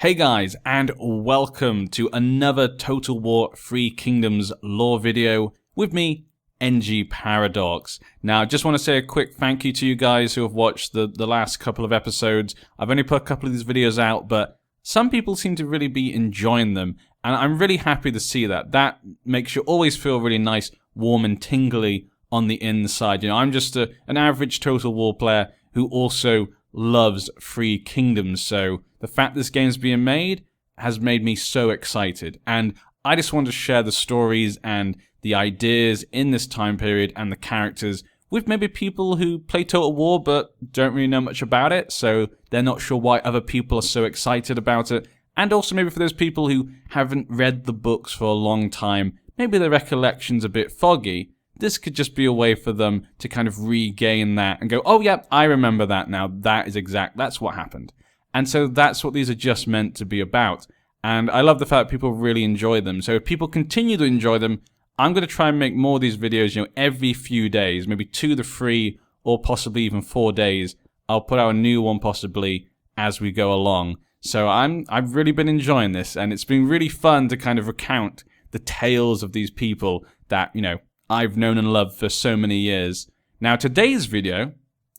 Hey guys, and welcome to another Total War Three Kingdoms lore video with me, NG Paradox. Now, I just want to say a quick thank you to you guys who have watched the last couple of episodes. I've only put a couple of these videos out, but some people seem to really be enjoying them, and I'm really happy to see that. That makes you always feel really nice, warm and tingly on the inside. You know, I'm just an average Total War player who also loves Three Kingdoms, so the fact this game's being made has made me so excited, and I just want to share the stories and the ideas in this time period and the characters with maybe people who play Total War but don't really know much about it, so they're not sure why other people are so excited about it, and also maybe for those people who haven't read the books for a long time, maybe their recollection's a bit foggy. This could just be a way for them to kind of regain that and go, oh yeah, I remember that now, that's what happened. And so that's what these are just meant to be about. And I love the fact that people really enjoy them. So if people continue to enjoy them, I'm going to try and make more of these videos, you know, every few days, maybe 2 to 3 or possibly even 4 days. I'll put out a new one possibly as we go along. So I've really been enjoying this, and it's been really fun to kind of recount the tales of these people that, you know, I've known and loved for so many years. Now, today's video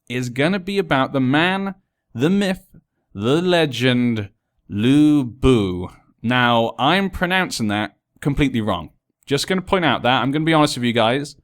is gonna be about the man, the myth, the legend, Liu Bei. Now, I'm pronouncing that completely wrong. Just gonna point out that. I'm gonna be honest with you guys.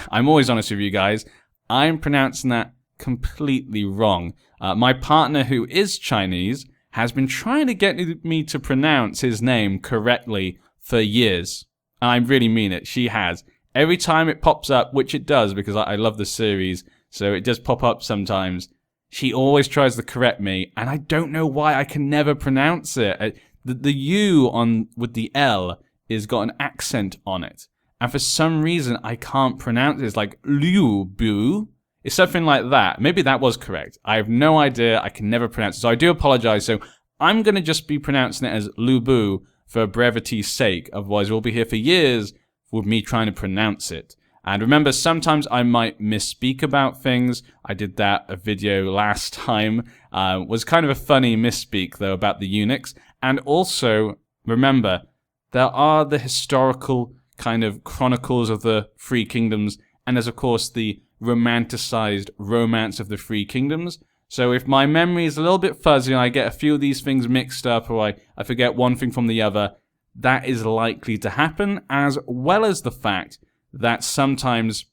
I'm always honest with you guys. I'm pronouncing that completely wrong. My partner, who is Chinese, has been trying to get me to pronounce his name correctly for years. I really mean it. She has. Every time it pops up, which it does because I love the series, so it does pop up sometimes, she always tries to correct me, and I don't know why I can never pronounce it. The U with the L is got an accent on it, and for some reason I can't pronounce it. It's like Liu Bei. It's something like that. Maybe that was correct. I have no idea. I can never pronounce it, so I do apologize. So I'm going to just be pronouncing it as Liu Bei for brevity's sake, otherwise we'll be here for years with me trying to pronounce it. And remember, sometimes I might misspeak about things. I did a video last time. Was kind of a funny misspeak, though, about the eunuchs. And also, remember, there are the historical kind of chronicles of the Three Kingdoms, and there's, of course, the romanticized romance of the Three Kingdoms. So if my memory is a little bit fuzzy and I get a few of these things mixed up, or I forget one thing from the other, that is likely to happen, as well as the fact that sometimes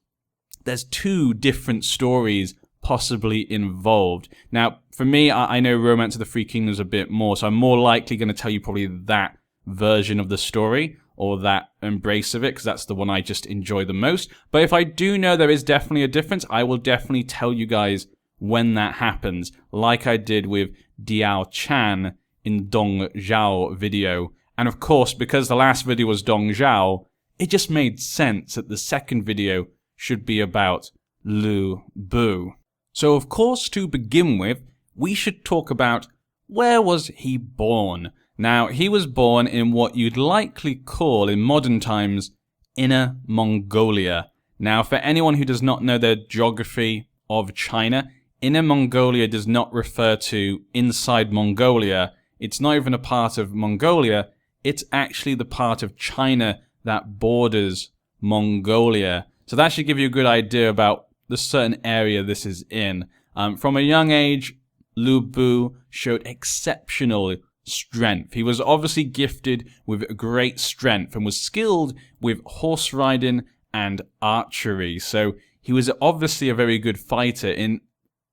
there's 2 different stories possibly involved. Now, for me, I know Romance of the Three Kingdoms a bit more, so I'm more likely going to tell you probably that version of the story, or that embrace of it, because that's the one I just enjoy the most. But if I do know there is definitely a difference, I will definitely tell you guys when that happens, like I did with Diaochan in Dong Zhuo video. And of course, because the last video was Dong Zhuo, it just made sense that the second video should be about Liu Bei. So of course, to begin with, we should talk about where was he born. Now, he was born in what you'd likely call, in modern times, Inner Mongolia. Now, for anyone who does not know the geography of China, Inner Mongolia does not refer to inside Mongolia. It's not even a part of Mongolia. It's actually the part of China that borders Mongolia. So that should give you a good idea about the certain area this is in. From a young age, Liu Bei showed exceptional strength. He was obviously gifted with great strength and was skilled with horse riding and archery. So he was obviously a very good fighter in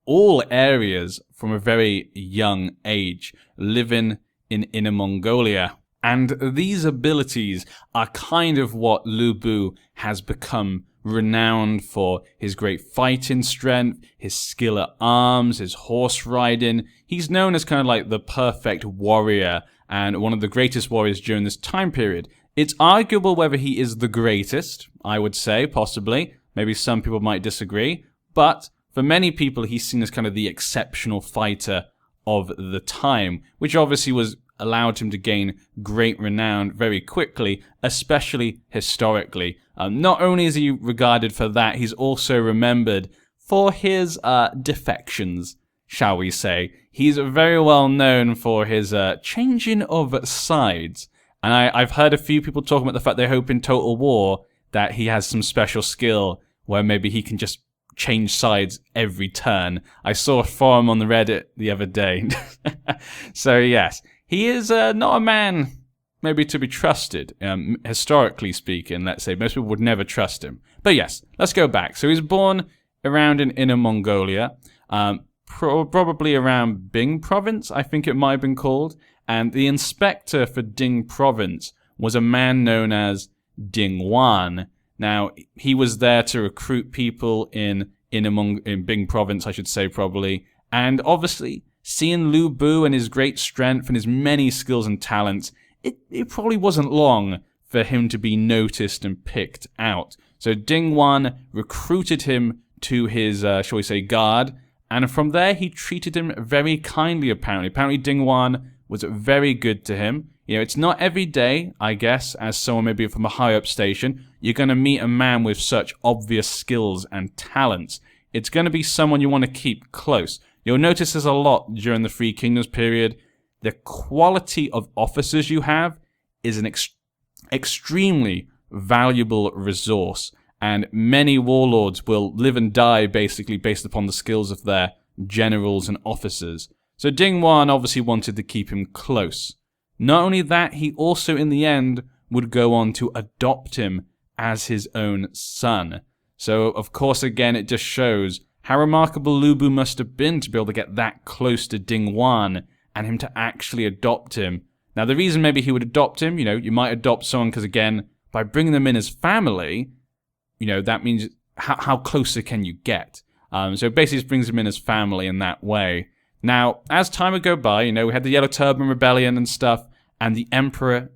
all areas from a very young age, living in Inner Mongolia. And these abilities are kind of what Liu Bei has become renowned for. His great fighting strength, his skill at arms, his horse riding. He's known as kind of like the perfect warrior and one of the greatest warriors during this time period. It's arguable whether he is the greatest, I would say, possibly. Maybe some people might disagree. But for many people, he's seen as kind of the exceptional fighter of the time, which obviously was allowed him to gain great renown very quickly, especially historically. Not only is he regarded for that, he's also remembered for his defections. shall we say. He's very well known for his changing of sides. And I've heard a few people talking about the fact they hope in Total War that he has some special skill where maybe he can just change sides every turn. I saw a forum on the Reddit the other day. So yes, he is not a man maybe to be trusted, historically speaking, let's say. Most people would never trust him. But yes, let's go back. So he was born around in Inner Mongolia, probably around Bing province, I think it might have been called. And the inspector for Ding province was a man known as Ding Wan. Now, he was there to recruit people in Bing province, I should say, probably. And obviously, seeing Liu Bei and his great strength and his many skills and talents, it probably wasn't long for him to be noticed and picked out. So Ding Wan recruited him to his, shall we say, guard, and from there he treated him very kindly, apparently. Apparently Ding Wan was very good to him. You know, it's not every day, I guess, as someone maybe from a high-up station, you're going to meet a man with such obvious skills and talents. It's going to be someone you want to keep close. You'll notice this a lot during the Three Kingdoms period. The quality of officers you have is an extremely valuable resource, and many warlords will live and die basically based upon the skills of their generals and officers. So Ding Wan obviously wanted to keep him close. Not only that, he also in the end would go on to adopt him as his own son. So of course again it just shows how remarkable Liu Bei must have been to be able to get that close to Ding Wan and him to actually adopt him. Now, the reason maybe he would adopt him, you know, you might adopt someone because, again, by bringing them in as family, you know, that means how closer can you get? So basically just brings them in as family in that way. Now, as time would go by, you know, we had the Yellow Turban Rebellion and stuff, and the Emperor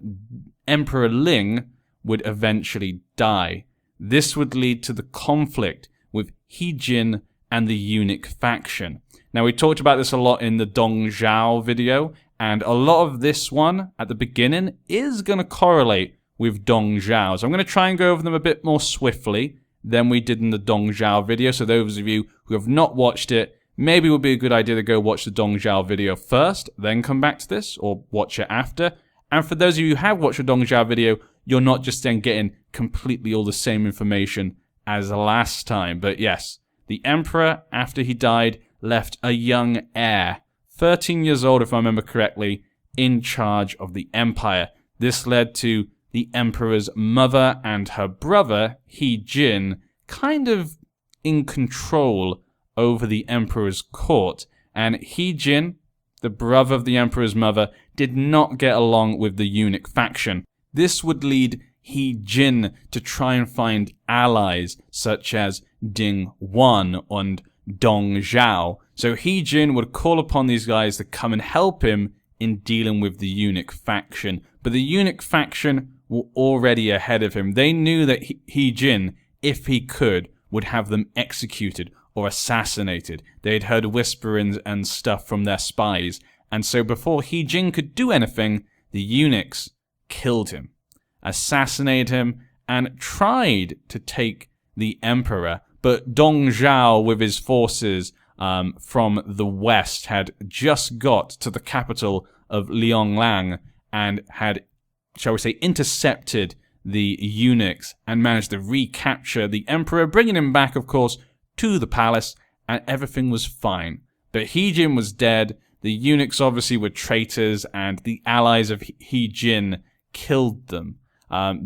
Ling would eventually die. This would lead to the conflict with He Jin and the eunuch faction. Now, we talked about this a lot in the Dong Zhuo video, and a lot of this one at the beginning is going to correlate with Dong Zhuo. So I'm going to try and go over them a bit more swiftly than we did in the Dong Zhuo video. So those of you who have not watched it, maybe it would be a good idea to go watch the Dong Zhuo video first, then come back to this, or watch it after. And for those of you who have watched the Dong Zhuo video, you're not just then getting completely all the same information as last time. But yes, the Emperor, after he died, left a young heir, 13 years old if I remember correctly, in charge of the empire. This led to the Emperor's mother and her brother, He Jin, kind of in control over the Emperor's court. And He Jin, the brother of the Emperor's mother, did not get along with the eunuch faction. This would lead He Jin to try and find allies such as Ding Wan and Dong Zhuo. So He Jin would call upon these guys to come and help him in dealing with the eunuch faction. But the eunuch faction were already ahead of him. They knew that He Jin, if he could, would have them executed or assassinated. They had heard whisperings and stuff from their spies. And so before He Jin could do anything, the eunuchs killed him, assassinated him, and tried to take the emperor. But Dong Zhuo, with his forces from the west, had just got to the capital of Luoyang and had, shall we say, intercepted the eunuchs and managed to recapture the emperor, bringing him back, of course, to the palace, and everything was fine. But He Jin was dead, the eunuchs obviously were traitors, and the allies of He Jin killed them.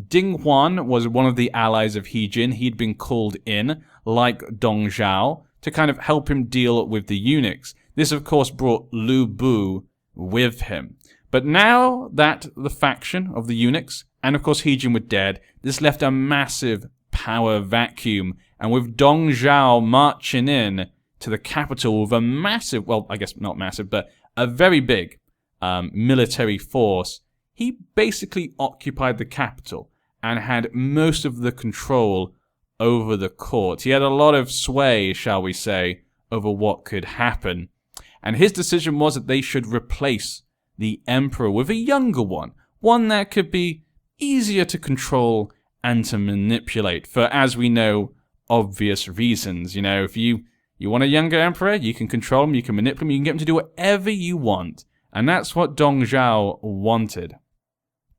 Ding Huan was one of the allies of He Jin. He'd been called in, like Dong Zhuo, to kind of help him deal with the eunuchs. This, of course, brought Liu Bei with him. But now that the faction of the eunuchs, and of course He Jin were dead, this left a massive power vacuum. And with Dong Zhuo marching in to the capital with a massive, well, I guess not massive, but a very big military force, he basically occupied the capital and had most of the control over the court. He had a lot of sway, shall we say, over what could happen. And his decision was that they should replace the emperor with a younger one that could be easier to control and to manipulate for, as we know, obvious reasons. You know, if you You want a younger emperor? You can control him, you can manipulate him, you can get him to do whatever you want. And that's what Dong Zhuo wanted.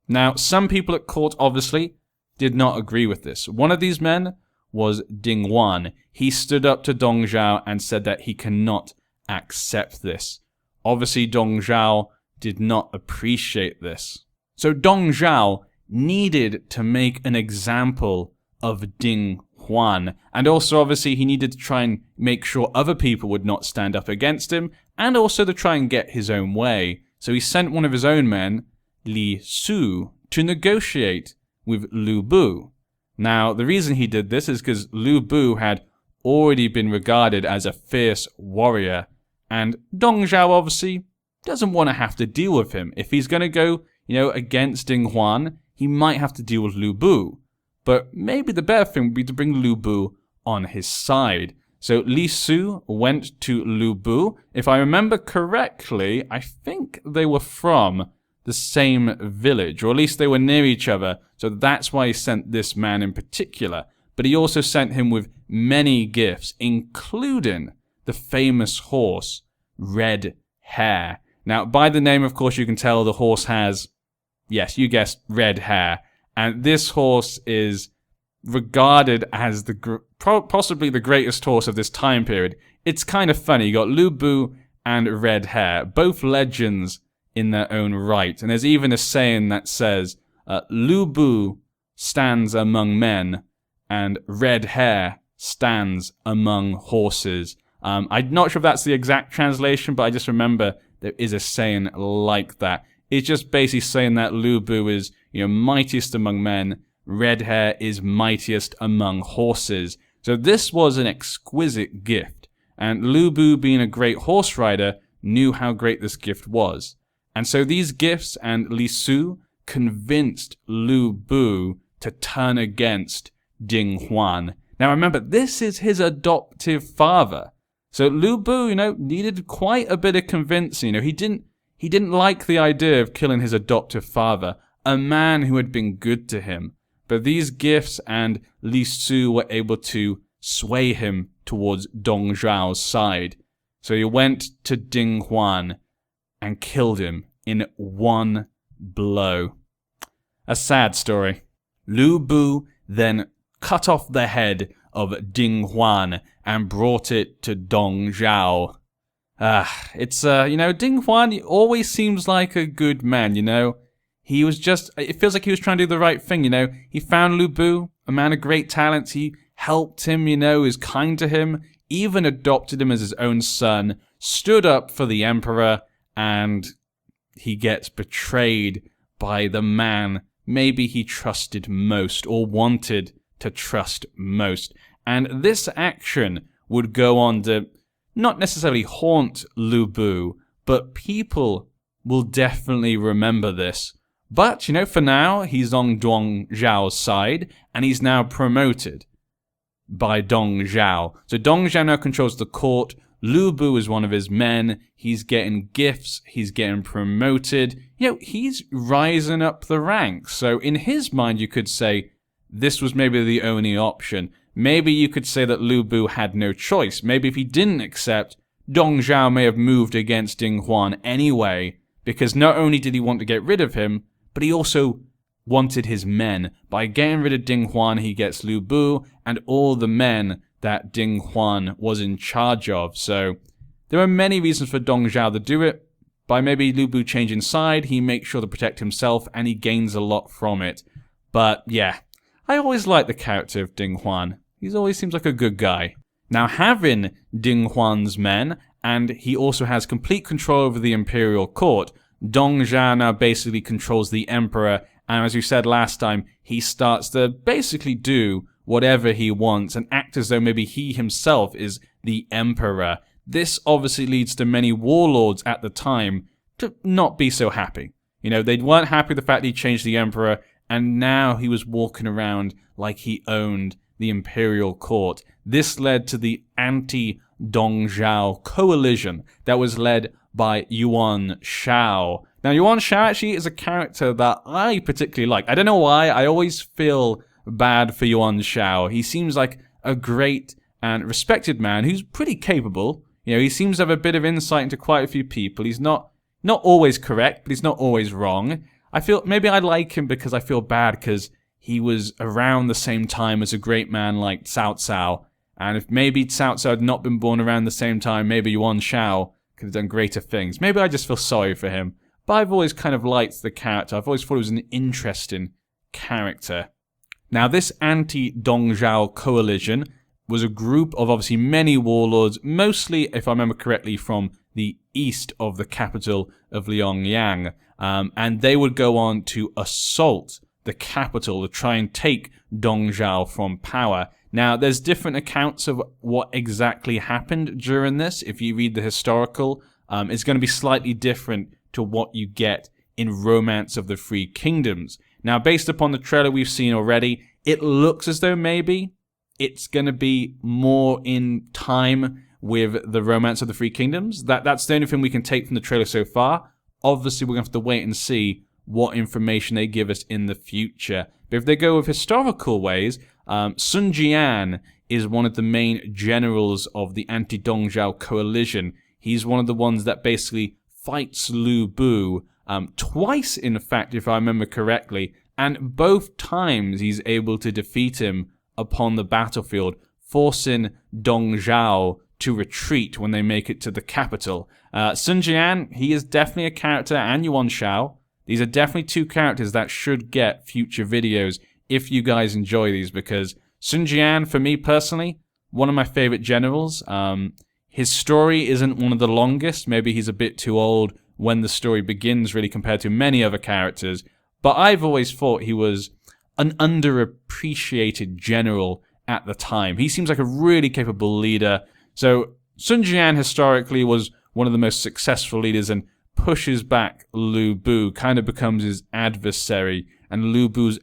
Now, some people at court obviously did not agree with this. One of these men was Ding Huan. He stood up to Dong Zhuo and said that he cannot accept this. Obviously, Dong Zhuo did not appreciate this. So Dong Zhuo needed to make an example of Ding Huan. And also, obviously, he needed to try and make sure other people would not stand up against him, and also to try and get his own way. So he sent one of his own men, Liu Shu, to negotiate with Liu Bei. Now, the reason he did this is because Liu Bei had already been regarded as a fierce warrior, and Dong Zhuo obviously doesn't want to have to deal with him. If he's going to go, against Ding Huan, he might have to deal with Liu Bei. But maybe the better thing would be to bring Liu Bei on his side. So Liu Shu went to Liu Bei. If I remember correctly, I think they were from the same village, or at least they were near each other. So that's why he sent this man in particular. But he also sent him with many gifts, including the famous horse, Red Hair. Now, by the name, of course, you can tell the horse has, yes, you guessed, red hair. And this horse is regarded as possibly the greatest horse of this time period. It's kind of funny. You got Liu Bei and Red Hair, both legends in their own right. And there's even a saying that says, Liu Bei stands among men and Red Hair stands among horses. I'm not sure if that's the exact translation, but I just remember there is a saying like that. It's just basically saying that Liu Bei is, mightiest among men, Red Hair is mightiest among horses. So this was an exquisite gift, and Liu Bei, being a great horse rider, knew how great this gift was. And so these gifts and Liu Shu convinced Liu Bei to turn against Ding Huan. Now remember, this is his adoptive father. So Liu Bei, needed quite a bit of convincing. He didn't like the idea of killing his adoptive father, a man who had been good to him. But these gifts and Liu Shu were able to sway him towards Dong Zhuo's side. So he went to Ding Huan and killed him in one blow. A sad story. Liu Bei then cut off the head of Ding Huan and brought it to Dong Zhuo. Ding Huan always seems like a good man, He was it feels like he was trying to do the right thing, He found Liu Bei, a man of great talent. He helped him, was kind to him, even adopted him as his own son, stood up for the emperor, and he gets betrayed by the man maybe he trusted most, or wanted to trust most. And this action would go on to not necessarily haunt Liu Bei, but people will definitely remember this. But, for now, he's on Dong Zhuo's side, and he's now promoted by Dong Zhuo. So Dong Zhuo now controls the court. Liu Bei is one of his men. He's getting gifts. He's getting promoted. He's rising up the ranks. So in his mind, you could say this was maybe the only option. Maybe you could say that Liu Bei had no choice. Maybe if he didn't accept, Dong Zhuo may have moved against Ding Huan anyway, because not only did he want to get rid of him, but he also wanted his men. By getting rid of Ding Huan, he gets Liu Bei and all the men that Ding Huan was in charge of. So there are many reasons for Dong Zhuo to do it. By maybe Liu Bei changing side, he makes sure to protect himself and he gains a lot from it. But yeah, I always like the character of Ding Huan. He always seems like a good guy. Now, having Ding Huan's men, and he also has complete control over the imperial court, Dong Zhuo now basically controls the emperor, and as we said last time, he starts to basically do whatever he wants and act as though maybe he himself is the emperor. This obviously leads to many warlords at the time to not be so happy. They weren't happy with the fact that he changed the emperor, and now he was walking around like he owned the imperial court. This led to the anti-Dong Zhuo coalition that was led by Yuan Shu. Now, Yuan Shu actually is a character that I particularly like. I don't know why, I always feel bad for Yuan Shu. He seems like a great and respected man who's pretty capable. You know, he seems to have a bit of insight into quite a few people. He's not always correct, but he's not always wrong. I feel maybe I like him because I feel bad because he was around the same time as a great man like Cao Cao. And if maybe Cao Cao had not been born around the same time, maybe Yuan Shu could have done greater things. Maybe I just feel sorry for him. But I've always kind of liked the character. I've always thought he was an interesting character. Now, this anti-Dong Zhuo coalition was a group of obviously many warlords, mostly, if I remember correctly, from the east of the capital of Luoyang. And they would go on to assault the capital to try and take Dong Zhuo from power. Now, there's different accounts of what exactly happened during this. If you read the historical, it's going to be slightly different to what you get in Romance of the Three Kingdoms. Now, based upon the trailer we've seen already, it looks as though maybe it's going to be more in time with the Romance of the Three Kingdoms. That's the only thing we can take from the trailer so far. Obviously, we're going to have to wait and see what information they give us in the future. But if they go with historical ways, Sun Jian is one of the main generals of the anti-Dong Zhuo coalition. He's one of the ones that basically fights Liu Bei twice, in fact, if I remember correctly. And both times he's able to defeat him upon the battlefield, forcing Dong Zhuo to retreat when they make it to the capital. Sun Jian, he is definitely a character, and Yuan Shu. These are definitely two characters that should get future videos if you guys enjoy these, because Sun Jian, for me personally, one of my favorite generals. His story isn't one of the longest. Maybe he's a bit too old when the story begins, really, compared to many other characters. But I've always thought he was an underappreciated general at the time. He seems like a really capable leader. So Sun Jian historically was one of the most successful leaders and pushes back Liu Bei, kind of becomes his adversary, and Liu Bei's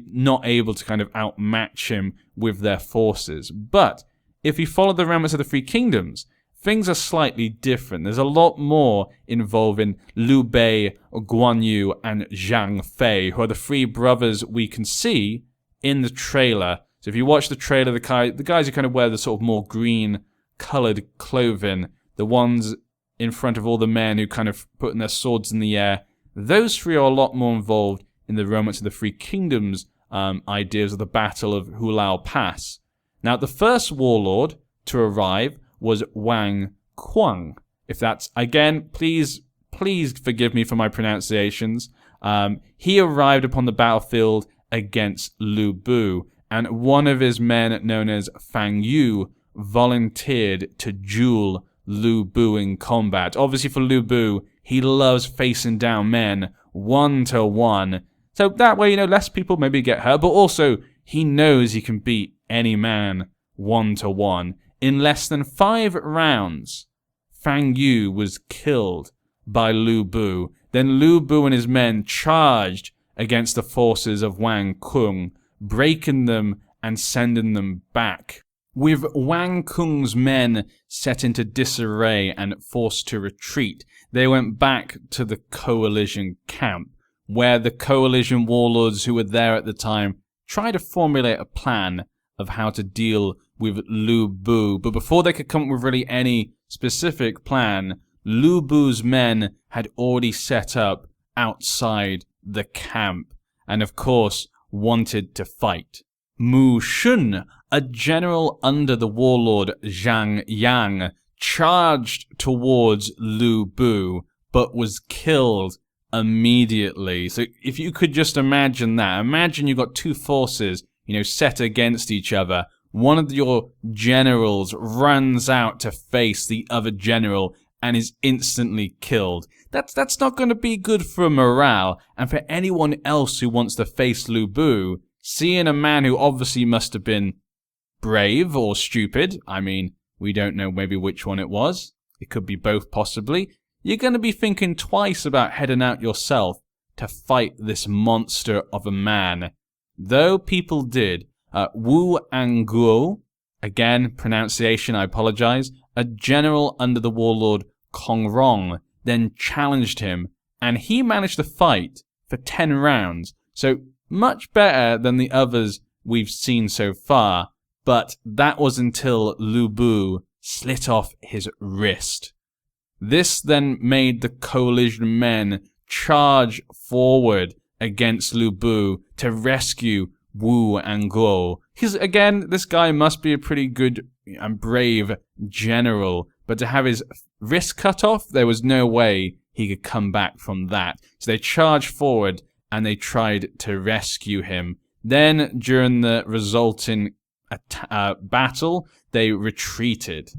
not able to kind of outmatch him with their forces. But if you follow the Romance of the Three Kingdoms, things are slightly different. There's a lot more involving Liu Bei, Guan Yu, and Zhang Fei, who are the three brothers we can see in the trailer. So if you watch the trailer, the guys who kind of wear the sort of more green-colored clothing, the ones in front of all the men who kind of putting their swords in the air, those three are a lot more involved in the Romance of the Three Kingdoms ideas of the Battle of Hulao Pass. Now, the first warlord to arrive was Wang Kuang. If that's, again, please forgive me for my pronunciations. He arrived upon the battlefield against Liu Bei, and one of his men, known as Fang Yu, volunteered to duel Liu Bei in combat. Obviously, for Liu Bei, he loves facing down men 1-to-1. So that way, less people maybe get hurt, but also he knows he can beat any man 1-to-1. In less than 5 rounds, Fang Yu was killed by Liu Bei. Then Liu Bei and his men charged against the forces of Wang Kuang, breaking them and sending them back. With Wang Kuang's men set into disarray and forced to retreat, they went back to the coalition camp, where the coalition warlords who were there at the time tried to formulate a plan of how to deal with Liu Bei. But before they could come up with really any specific plan, Liu Bei's men had already set up outside the camp, and of course wanted to fight. Mu Shun, a general under the warlord Zhang Yang, charged towards Liu Bei, but was killed immediately. So if you could just imagine that. Imagine you've got two forces, set against each other. One of your generals runs out to face the other general and is instantly killed. That's not going to be good for morale, and for anyone else who wants to face Liu Bei, seeing a man who obviously must have been brave or stupid, I mean, we don't know maybe which one it was. It could be both possibly. You're going to be thinking twice about heading out yourself to fight this monster of a man. Though people did. Wu Anguo, again, pronunciation, I apologize, a general under the warlord Kong Rong, then challenged him, and he managed to fight for 10 rounds. So much better than the others we've seen so far. but that was until Liu Bei slit off his wrist. This then made the coalition men charge forward against Liu Bei to rescue Wu and Guo. Because again, this guy must be a pretty good and brave general, but to have his wrist cut off, there was no way he could come back from that. So they charged forward and they tried to rescue him. Then, during the resulting battle, they retreated.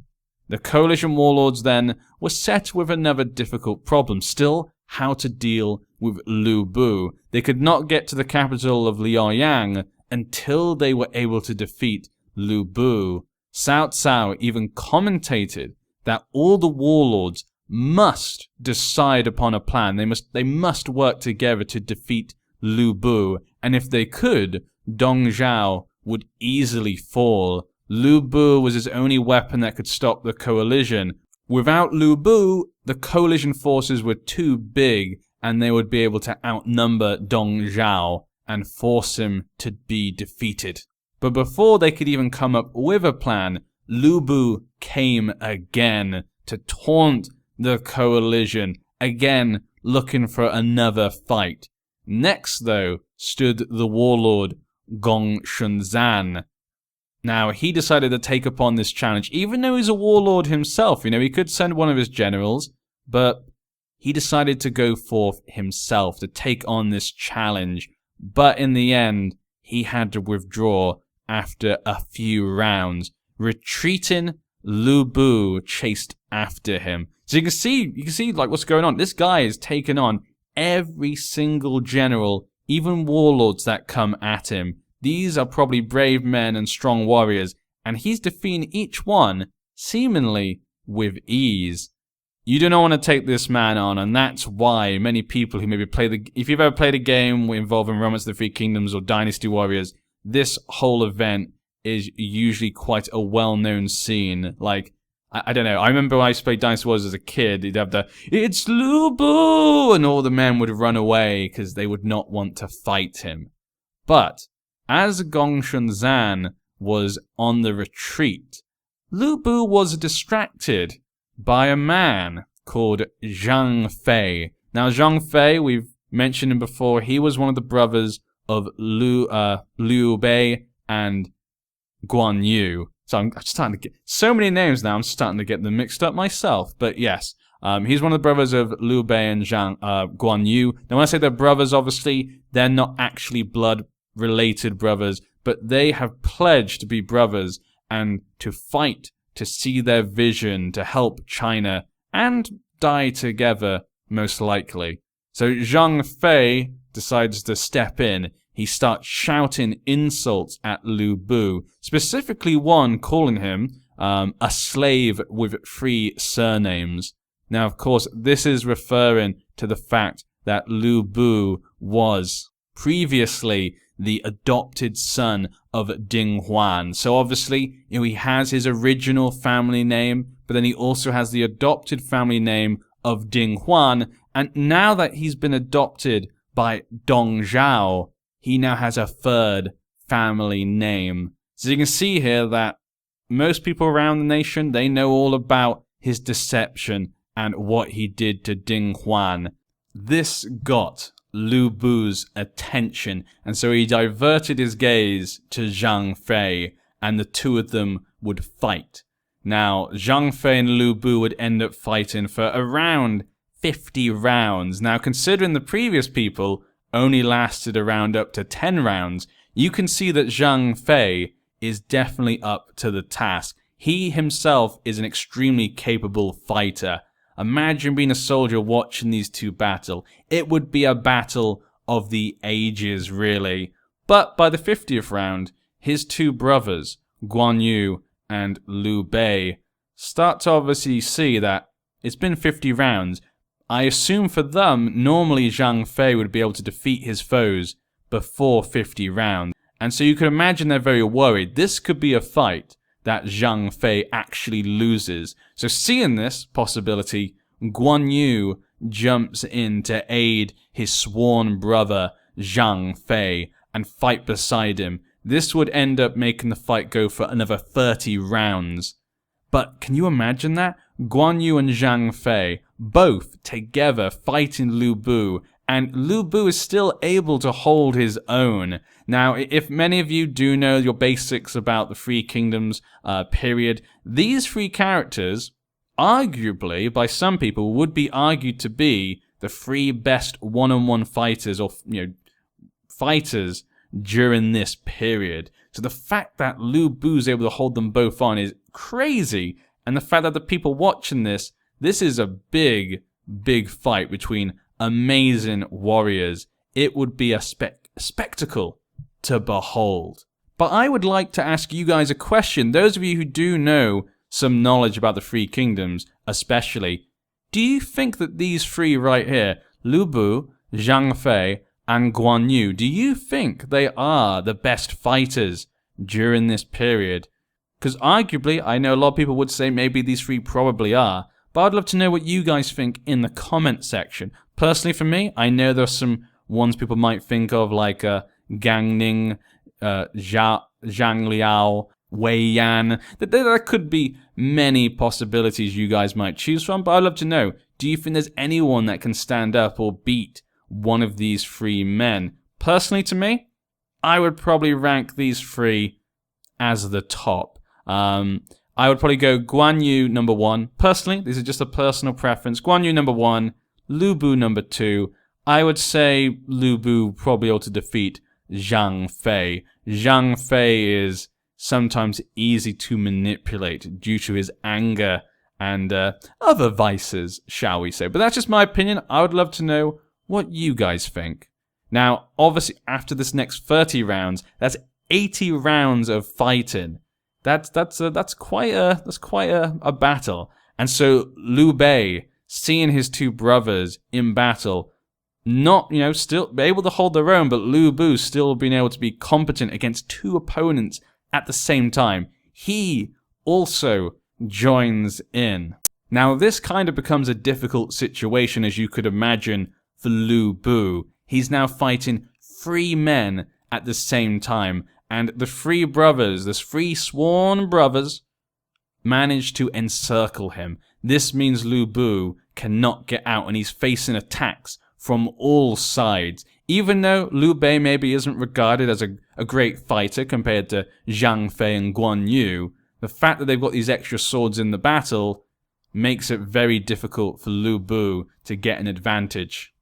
The coalition warlords then were set with another difficult problem, still how to deal with Liu Bei. They could not get to the capital of Luoyang until they were able to defeat Liu Bei. Cao Cao even commentated that all the warlords must decide upon a plan. They must work together to defeat Liu Bei, and if they could, Dong Zhuo would easily fall. Liu Bei was his only weapon that could stop the coalition. Without Liu Bei, the coalition forces were too big, and they would be able to outnumber Dong Zhuo and force him to be defeated. But before they could even come up with a plan, Liu Bei came again to taunt the coalition, again looking for another fight. Next, though, stood the warlord Gong Shunzan. Now, he decided to take upon this challenge, even though he's a warlord himself. You know, he could send one of his generals, but he decided to go forth himself to take on this challenge. But in the end, he had to withdraw after a few rounds. Retreating, Liu Bei chased after him. So you can see like what's going on. This guy is taking on every single general, even warlords that come at him. These are probably brave men and strong warriors, and he's defeating each one seemingly with ease. You do not want to take this man on, and that's why many people who maybe if you've ever played a game involving Romance of the Three Kingdoms or Dynasty Warriors, this whole event is usually quite a well-known scene. Like, I don't know, I remember when I used to play Dynasty Warriors as a kid, you'd have "It's Liu Bei!" and all the men would run away because they would not want to fight him. But as Gong Shunzan was on the retreat, Liu Bei was distracted by a man called Zhang Fei. Now, Zhang Fei, we've mentioned him before, he was one of the brothers of Liu Bei and Guan Yu. So I'm starting to get so many names now, I'm starting to get them mixed up myself. But yes, he's one of the brothers of Liu Bei and Guan Yu. Now, when I say they're brothers, obviously, they're not actually blood-related brothers, but they have pledged to be brothers and to fight to see their vision, to help China, and die together, most likely. So Zhang Fei decides to step in. He starts shouting insults at Liu Bei, specifically one calling him a slave with 3 surnames. Now, of course, this is referring to the fact that Liu Bei was previously the adopted son of Ding Huan. So obviously, you know, he has his original family name, but then he also has the adopted family name of Ding Huan. And now that he's been adopted by Dong Zhuo, he now has a 3rd family name. So you can see here that most people around the nation, they know all about his deception and what he did to Ding Huan. This got Liu Bei's attention, and so he diverted his gaze to Zhang Fei, and the two of them would fight. Now, Zhang Fei and Liu Bei would end up fighting for around 50 rounds. Now, considering the previous people only lasted around up to 10 rounds, you can see that Zhang Fei is definitely up to the task. He himself is an extremely capable fighter. Imagine being a soldier watching these two battle. It would be a battle of the ages, really. But by the 50th round, his 2 brothers, Guan Yu and Liu Bei, start to obviously see that it's been 50 rounds. I assume for them, normally Zhang Fei would be able to defeat his foes before 50 rounds. And so you can imagine they're very worried. This could be a fight that Zhang Fei actually loses. So seeing this possibility, Guan Yu jumps in to aid his sworn brother Zhang Fei and fight beside him. this would end up making the fight go for another 30 rounds. But can you imagine that? Guan Yu and Zhang Fei, both together fighting Liu Bei, and Liu Bei is still able to hold his own. Now, if many of you do know your basics about the Three Kingdoms period, these three characters, arguably, by some people, would be argued to be the three best one-on-one fighters, or fighters during this period. So the fact that Liu Bei is able to hold them both on is crazy, and the fact that the people watching this is a big, big fight between amazing warriors. It would be a spectacle to behold. But I would like to ask you guys a question. Those of you who do know some knowledge about the Three Kingdoms, especially, do you think that these three right here, Liu Bei, Zhang Fei, and Guan Yu, do you think they are the best fighters during this period? Because arguably, I know a lot of people would say maybe these three probably are, but I'd love to know what you guys think in the comment section. Personally, for me, I know there's some ones people might think of, like Gang Ning, Zhang Liao, Wei Yan. There could be many possibilities you guys might choose from, but I'd love to know, do you think there's anyone that can stand up or beat one of these three men? Personally, to me, I would probably rank these three as the top. I would probably go Guan Yu number 1. Personally, this is just a personal preference. Guan Yu number 1, Liu Bei number 2. I would say Liu Bei probably ought to defeat Zhang Fei. Zhang Fei is sometimes easy to manipulate due to his anger and other vices, shall we say. But that's just my opinion. I would love to know what you guys think. Now, obviously, after this next 30 rounds, that's 80 rounds of fighting. That's quite a battle. And so Liu Bei, seeing his two brothers in battle, not, still able to hold their own, but Liu Bei still being able to be competent against two opponents at the same time, he also joins in. Now, this kind of becomes a difficult situation, as you could imagine, for Liu Bei. He's now fighting three men at the same time, and the three brothers, the three sworn brothers, manage to encircle him. This means Liu Bei cannot get out, and he's facing attacks from all sides. Even though Liu Bei maybe isn't regarded as a great fighter compared to Zhang Fei and Guan Yu, the fact that they've got these extra swords in the battle makes it very difficult for Liu Bei to get an advantage.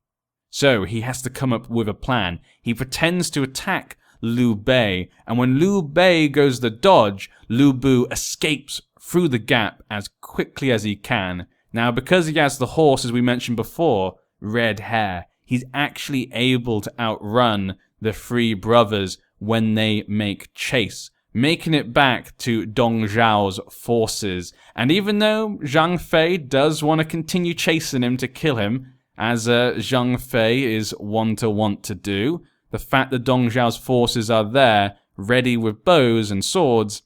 So he has to come up with a plan. He pretends to attack Liu Bei, and when Liu Bei goes to dodge, Liu Bei escapes through the gap as quickly as he can. Now, because he has the horse, as we mentioned before, red hair, he's actually able to outrun the three brothers when they make chase, making it back to Dong Zhuo's forces. And even though Zhang Fei does want to continue chasing him to kill him, as Zhang Fei is one to want to do, the fact that Dong Zhuo's forces are there, ready with bows and swords,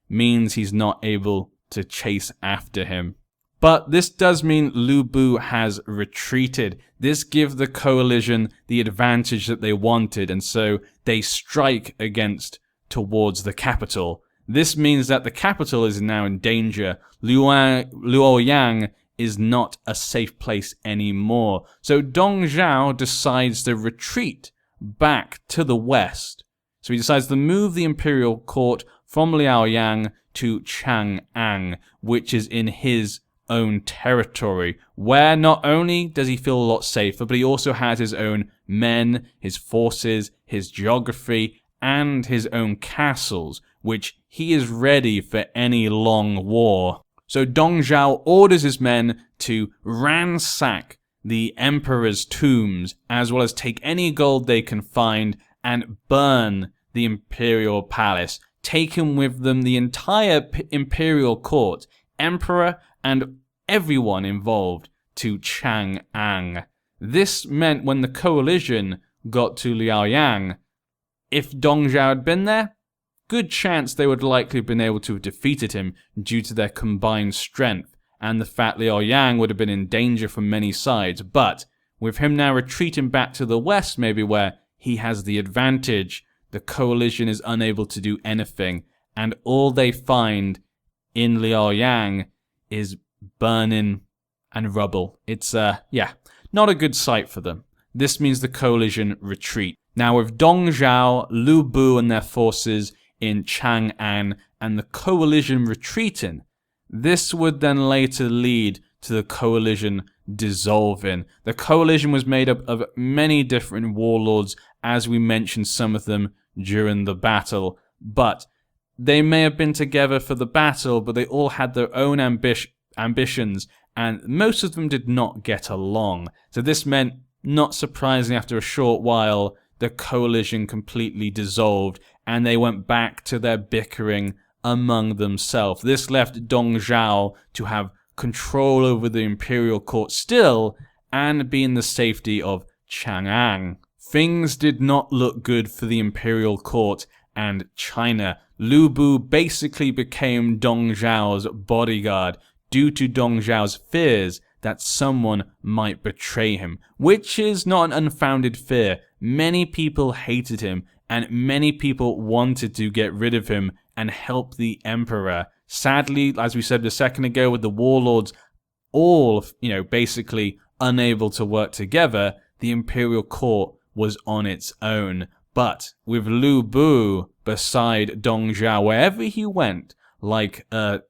means he's not able to chase after him. But this does mean Liu Bei has retreated. This gives the coalition the advantage that they wanted, and so they strike towards the capital. This means that the capital is now in danger. Luoyang is not a safe place anymore. So Dong Zhuo decides to retreat back to the west. So he decides to move the imperial court from Luoyang to Chang'an, which is in his own territory, where not only does he feel a lot safer, but he also has his own men, his forces, his geography, and his own castles, which he is ready for any long war. So Dong Zhuo orders his men to ransack the emperor's tombs, as well as take any gold they can find and burn the imperial palace, taking with them the entire imperial court, emperor, and everyone involved to Chang'an. This meant when the coalition got to Luoyang, if Dong Zhuo had been there, good chance they would likely have been able to have defeated him due to their combined strength, and the fact Luoyang would have been in danger from many sides. But with him now retreating back to the west, maybe where he has the advantage, the coalition is unable to do anything, and all they find in Luoyang is burning and rubble. It's, not a good sight for them. This means the coalition retreat. Now with Dong Zhuo, Liu Bei and their forces in Chang'an and the coalition retreating, this would then later lead to the coalition dissolving. The coalition was made up of many different warlords, as we mentioned some of them during the battle, but they may have been together for the battle, but they all had their own ambitions, and most of them did not get along. So this meant, not surprisingly, after a short while, the coalition completely dissolved, and they went back to their bickering among themselves. This left Dong Zhuo to have control over the imperial court still, and be in the safety of Chang'an. Things did not look good for the imperial court and China. Liu Bei basically became Dong Zhuo's bodyguard due to Dong Zhuo's fears that someone might betray him, which is not an unfounded fear. Many people hated him, and many people wanted to get rid of him and help the emperor. Sadly, as we said a second ago, with the warlords all, basically unable to work together, the imperial court was on its own. But with Liu Bei beside Dong Zhuo, wherever he went, like a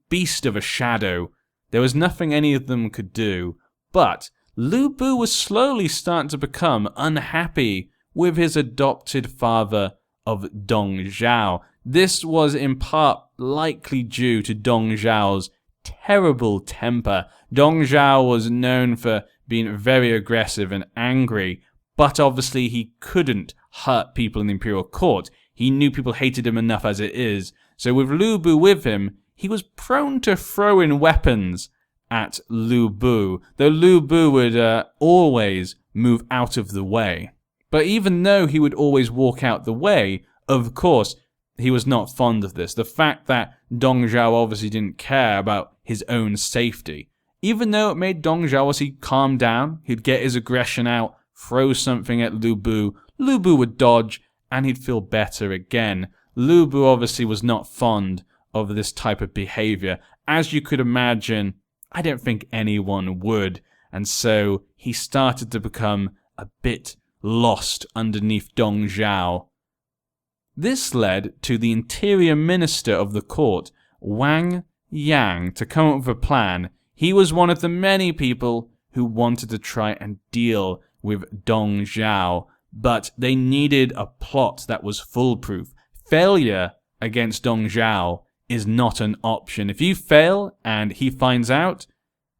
beast of a shadow, there was nothing any of them could do. But Liu Bei was slowly starting to become unhappy with his adopted father of Dong Zhuo. This was in part likely due to Dong Zhuo's terrible temper. Dong Zhuo was known for being very aggressive and angry, but obviously he couldn't hurt people in the imperial court. He knew people hated him enough as it is. So with Liu Bei with him, he was prone to throwing weapons at Liu Bei, though Liu Bei would always move out of the way. But even though he would always walk out the way, of course, he was not fond of this. The fact that Dong Zhuo obviously didn't care about his own safety. Even though it made Dong Zhuo obviously calm down, he'd get his aggression out, throw something at Liu Bei would dodge, and he'd feel better again. Liu Bei obviously was not fond of this type of behavior. As you could imagine, I don't think anyone would, and so he started to become a bit lost underneath Dong Zhuo. This led to the interior minister of the court, Wang Yang, to come up with a plan. He was one of the many people who wanted to try and deal with Dong Zhuo, but they needed a plot that was foolproof. Failure against Dong Zhuo is not an option. If you fail and he finds out,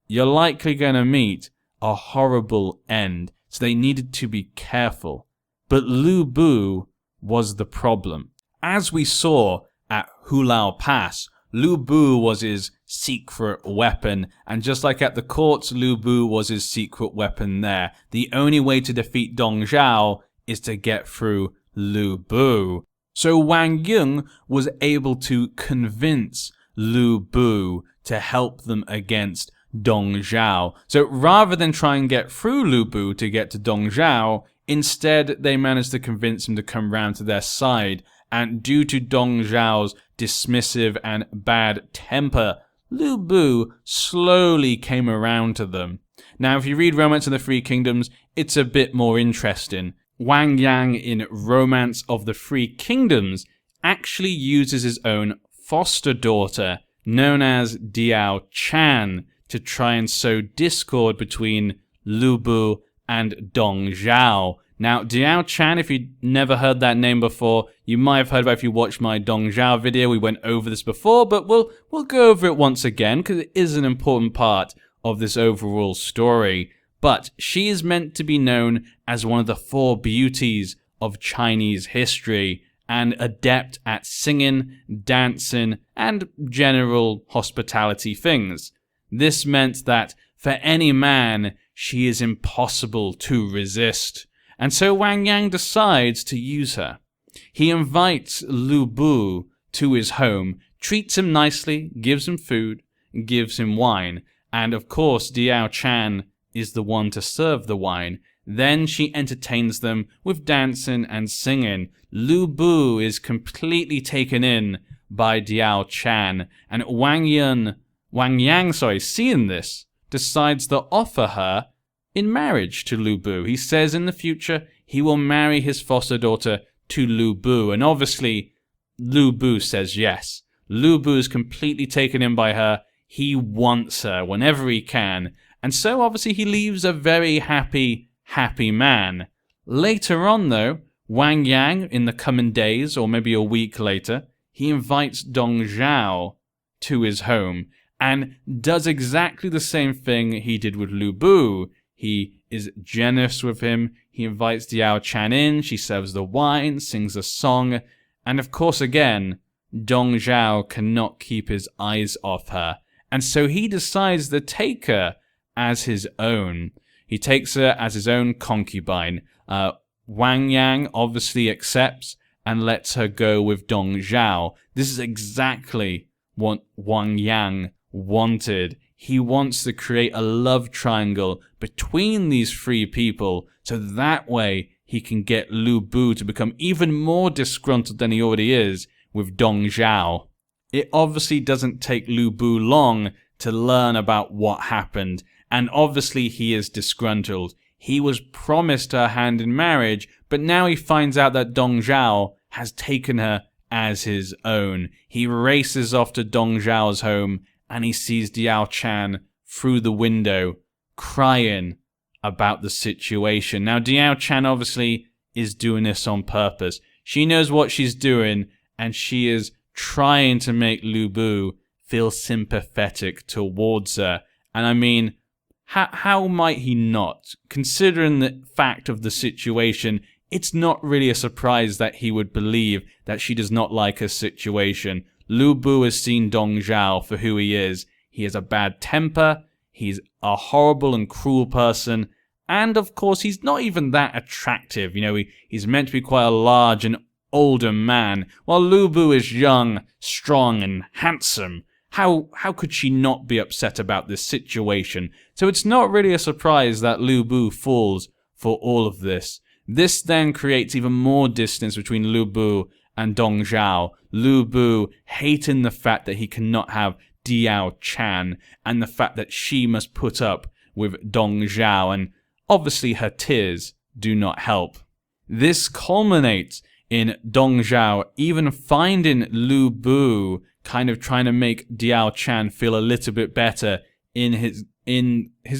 you're likely going to meet a horrible end. So they needed to be careful. But Liu Bei was the problem. As we saw at Hulao Pass, Liu Bei was his secret weapon, and just like at the courts, Liu Bei was his secret weapon there. The only way to defeat Dong Zhuo is to get through Liu Bei. So Wang Yung was able to convince Liu Bei to help them against Dong Zhuo. So rather than try and get through Liu Bei to get to Dong Zhuo, instead they managed to convince him to come round to their side, and due to Dong Zhuo's dismissive and bad temper, Liu Bei slowly came around to them. Now if you read Romance of the Three Kingdoms, it's a bit more interesting. Wang Yang in Romance of the Three Kingdoms actually uses his own foster daughter, known as Diaochan, to try and sow discord between Liu Bei and Dong Zhuo. Now, Diaochan, if you'd never heard that name before, you might have heard about it if you watched my Dong Zhuo video. We went over this before, but we'll go over it once again because it is an important part of this overall story. But she is meant to be known as one of the four beauties of Chinese history, and adept at singing, dancing, and general hospitality things. This meant that for any man, she is impossible to resist. And so Wang Yang decides to use her. He invites Liu Bei to his home, treats him nicely, gives him food, gives him wine, and of course Diaochan is the one to serve the wine. Then she entertains them with dancing and singing. Lu Bu is completely taken in by Diaochan, and Wang Yang, seeing this, decides to offer her in marriage to Lu Bu. He says in the future he will marry his foster daughter to Lu Bu, and obviously Lu Bu says yes. Lu Bu is completely taken in by her. He wants her whenever he can, and so obviously he leaves a very happy man. Later on though, Wang Yang, in the coming days or maybe a week later, he invites Dong Zhuo to his home and does exactly the same thing he did with Lu Bu. He is generous with him. He invites Diaochan in. She serves the wine, sings a song, and of course again, Dong Zhuo cannot keep his eyes off her, and so he decides to take her as his own. He takes her as his own concubine. Wang Yang obviously accepts and lets her go with Dong Zhuo. This is exactly what Wang Yang wanted. He wants to create a love triangle between these three people, so that way he can get Lu Bu to become even more disgruntled than he already is with Dong Zhuo. It obviously doesn't take Lu Bu long to learn about what happened, and obviously he is disgruntled. He was promised her hand in marriage, but now he finds out that Dong Zhuo has taken her as his own. He races off to Dong Zhuo's home, and he sees Diaochan through the window, crying about the situation. Now, Diaochan obviously is doing this on purpose. She knows what she's doing, and she is trying to make Lu Bu feel sympathetic towards her. And I mean, how might he not? Considering the fact of the situation, it's not really a surprise that he would believe that she does not like her situation. Lu Bu has seen Dong Zhuo for who he is. He has a bad temper, he's a horrible and cruel person, and of course he's not even that attractive. You know, he's meant to be quite a large and older man, while Lu Bu is young, strong, and handsome. How could she not be upset about this situation? So it's not really a surprise that Lu Bu falls for all of this. This then creates even more distance between Lu Bu and Dong Zhuo. Lu Bu hating the fact that he cannot have Diaochan, and the fact that she must put up with Dong Zhuo, and obviously her tears do not help. This culminates in Dong Zhuo even finding Lu Bu kind of trying to make Diaochan feel a little bit better in his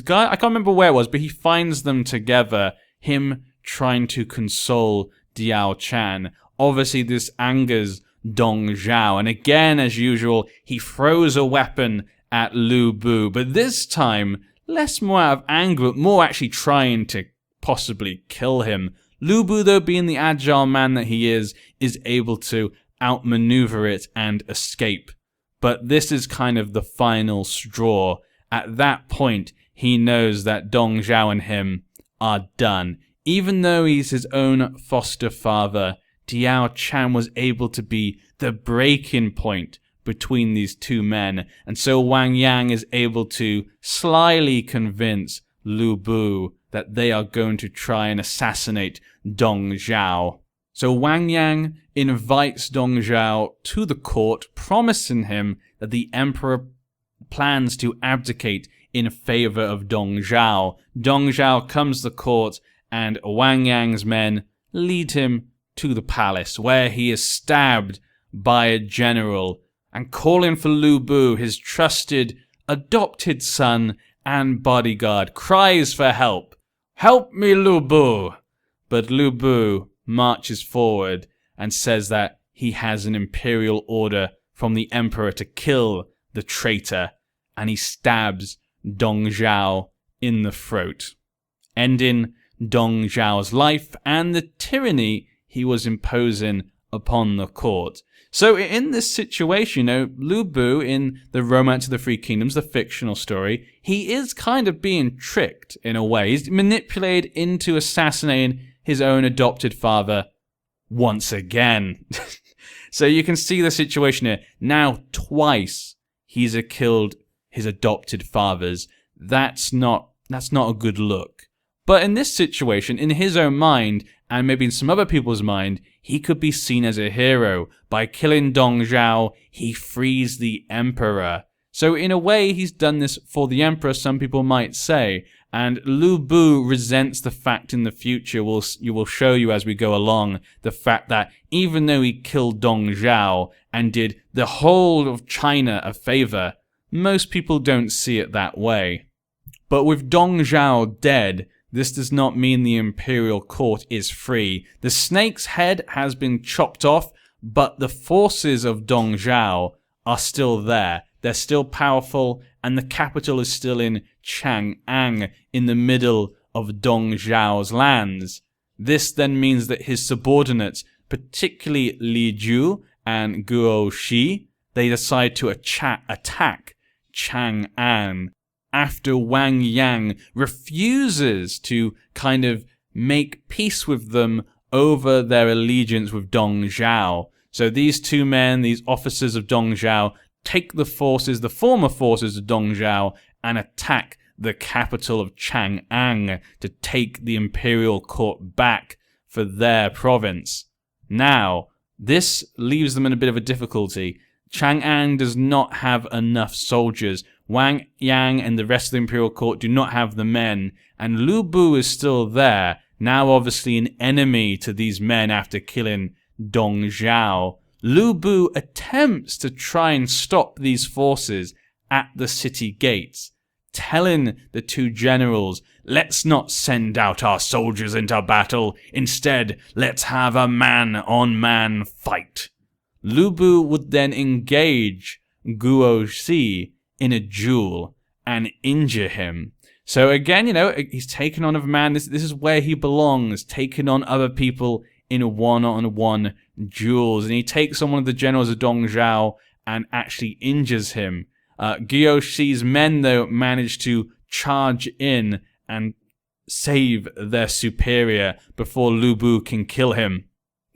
guy. I can't remember where it was, but he finds them together, him trying to console Diaochan. Obviously, this angers Dong Zhuo, and again, as usual, he throws a weapon at Lu Bu, but this time, less more out of anger, but more actually trying to possibly kill him. Lu Bu, though, being the agile man that he is able to outmaneuver it and escape. But this is kind of the final straw. At that point, he knows that Dong Zhuo and him are done. Even though he's his own foster father, Diaochan was able to be the breaking point between these two men, and so Wang Yang is able to slyly convince Lu Bu that they are going to try and assassinate Dong Zhuo. So Wang Yang invites Dong Zhuo to the court, promising him that the emperor plans to abdicate in favor of Dong Zhuo. Dong Zhuo comes to the court, and Wang Yang's men lead him to the palace, where he is stabbed by a general, and calling for Lu Bu, his trusted, adopted son and bodyguard, cries for help. "Help me, Lu Bu!" But Lu Bu marches forward and says that he has an imperial order from the emperor to kill the traitor, and he stabs Dong Zhuo in the throat, ending Dong Zhuo's life and the tyranny he was imposing upon the court. So in this situation, Lu Bu in the Romance of the Three Kingdoms, the fictional story, he is kind of being tricked in a way. He's manipulated into assassinating his own adopted father once again. So you can see the situation here. Now twice he's killed his adopted fathers. That's not a good look. But in this situation, in his own mind, and maybe in some other people's mind, he could be seen as a hero. By killing Dong Zhuo, he frees the emperor. So in a way, he's done this for the emperor, some people might say. And Liu Bei resents the fact in the future, you will show you as we go along, the fact that even though he killed Dong Zhuo and did the whole of China a favor, most people don't see it that way. But with Dong Zhuo dead, this does not mean the imperial court is free. The snake's head has been chopped off, but the forces of Dong Zhuo are still there. They're still powerful, and the capital is still in Chang'an, in the middle of Dong Zhuo's lands. This then means that his subordinates, particularly Li Ju and Guo Shi, they decide to attack Chang'an after Wang Yang refuses to kind of make peace with them over their allegiance with Dong Zhuo. So these two men, these officers of Dong Zhuo, take the former forces of Dong Zhuo, and attack the capital of Chang'an to take the imperial court back for their province. Now, this leaves them in a bit of a difficulty. Chang'an does not have enough soldiers. Wang Yang and the rest of the imperial court do not have the men, and Liu Bei is still there, now obviously an enemy to these men after killing Dong Zhuo. Liu Bei attempts to try and stop these forces at the city gates, telling the two generals, let's not send out our soldiers into battle, instead let's have a man-on-man fight. Liu Bei would then engage Guo Shi in a duel and injure him. So again, he's taken on a man, this is where he belongs, taking on other people in one-on-one duels, and he takes on one of the generals of Dong Zhuo and actually injures him. Guo Shi's men, though, manage to charge in and save their superior before Liu Bei can kill him.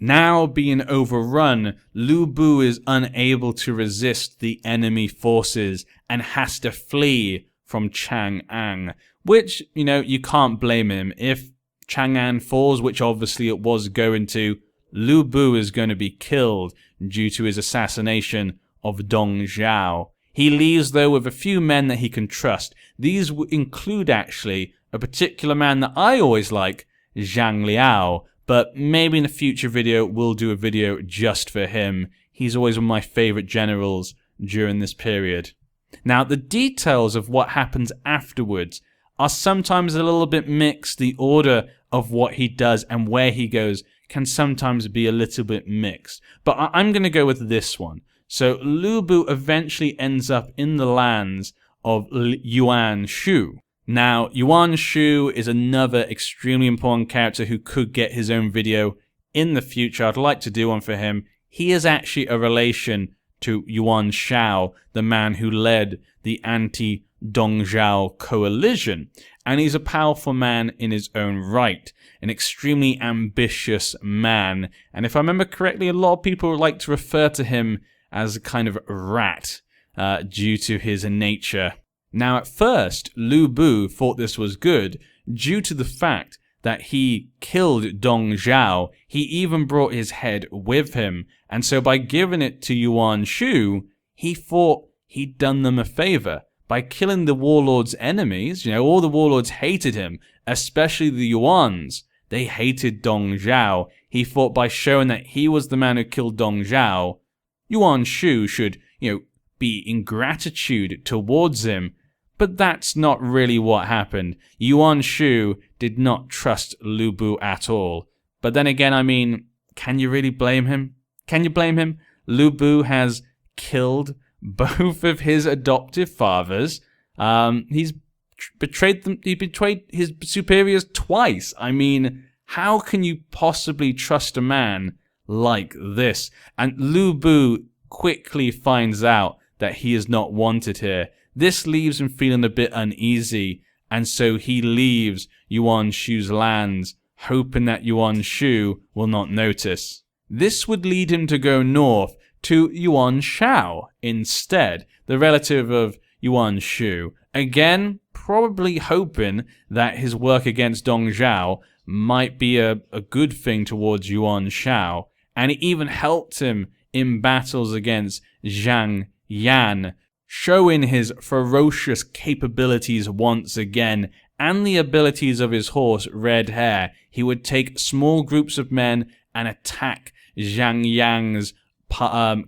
Now being overrun, Liu Bei is unable to resist the enemy forces and has to flee from Chang'an, which, you can't blame him. If Chang'an falls, which obviously it was going to, Liu Bei is going to be killed due to his assassination of Dong Zhuo. He leaves, though, with a few men that he can trust. These include, actually, a particular man that I always like, Zhang Miao, but maybe in a future video we'll do a video just for him. He's always one of my favorite generals during this period. Now, the details of what happens afterwards are sometimes a little bit mixed. The order of what he does and where he goes can sometimes be a little bit mixed. But I'm going to go with this one. So Liu Bei eventually ends up in the lands of Yuan Shu. Now, Yuan Shu is another extremely important character who could get his own video in the future. I'd like to do one for him. He is actually a relation to Yuan Shao, the man who led the anti-Dong Zhuo coalition. And he's a powerful man in his own right, an extremely ambitious man. And if I remember correctly, a lot of people like to refer to him as a kind of rat due to his nature. Now, at first, Liu Bei thought this was good due to the fact that he killed Dong Zhuo. He even brought his head with him, and so by giving it to Yuan Shu, he thought he'd done them a favor. By killing the warlord's enemies, all the warlords hated him, especially the Yuans. They hated Dong Zhuo. He thought by showing that he was the man who killed Dong Zhuo, Yuan Shu should, be in gratitude towards him. But that's not really what happened. Yuan Shu did not trust Liu Bei at all. But then again, can you really blame him? Can you blame him? Liu Bei has killed both of his adoptive fathers. He's betrayed them. He betrayed his superiors twice. How can you possibly trust a man like this? And Liu Bei quickly finds out that he is not wanted here. This leaves him feeling a bit uneasy, and so he leaves Yuan Shu's lands, hoping that Yuan Shu will not notice. This would lead him to go north to Yuan Shao instead, the relative of Yuan Shu. Again, probably hoping that his work against Dong Zhuo might be a good thing towards Yuan Shao, and it even helped him in battles against Zhang Yan, showing his ferocious capabilities once again, and the abilities of his horse Red Hare. He would take small groups of men and attack Zhang Yang's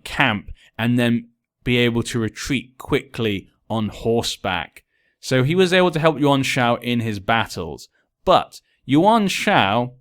camp, and then be able to retreat quickly on horseback. So he was able to help Yuan Shao in his battles. But Yuan Shao,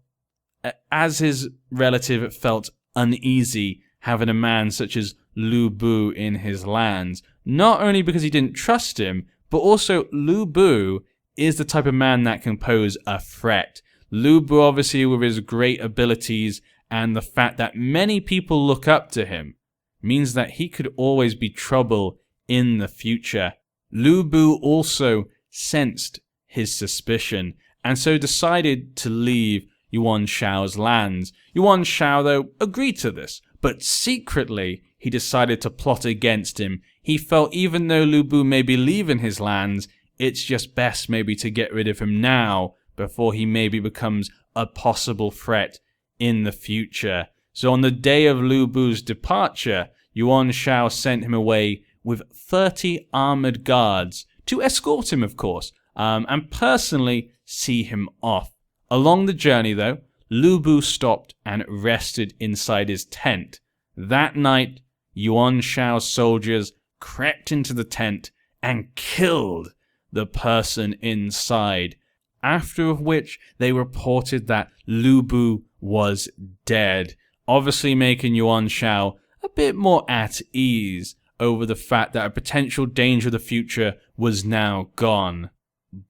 as his relative, felt uneasy having a man such as Liu Bei in his lands, not only because he didn't trust him, but also Liu Bei is the type of man that can pose a threat. Liu Bei, obviously, with his great abilities and the fact that many people look up to him, means that he could always be trouble in the future. Liu Bei also sensed his suspicion, and so decided to leave Yuan Shao's lands. Yuan Shao, though, agreed to this, but secretly he decided to plot against him. He felt even though Liu Bei may be leaving his lands, it's just best maybe to get rid of him now before he maybe becomes a possible threat in the future. So on the day of Liu Bei's departure, Yuan Shao sent him away with 30 armored guards to escort him, of course, and personally see him off. Along the journey, though, Liu Bei stopped and rested inside his tent. That night, Yuan Shao's soldiers crept into the tent and killed the person inside, after which they reported that Liu Bei was dead, obviously making Yuan Shao a bit more at ease over the fact that a potential danger of the future was now gone.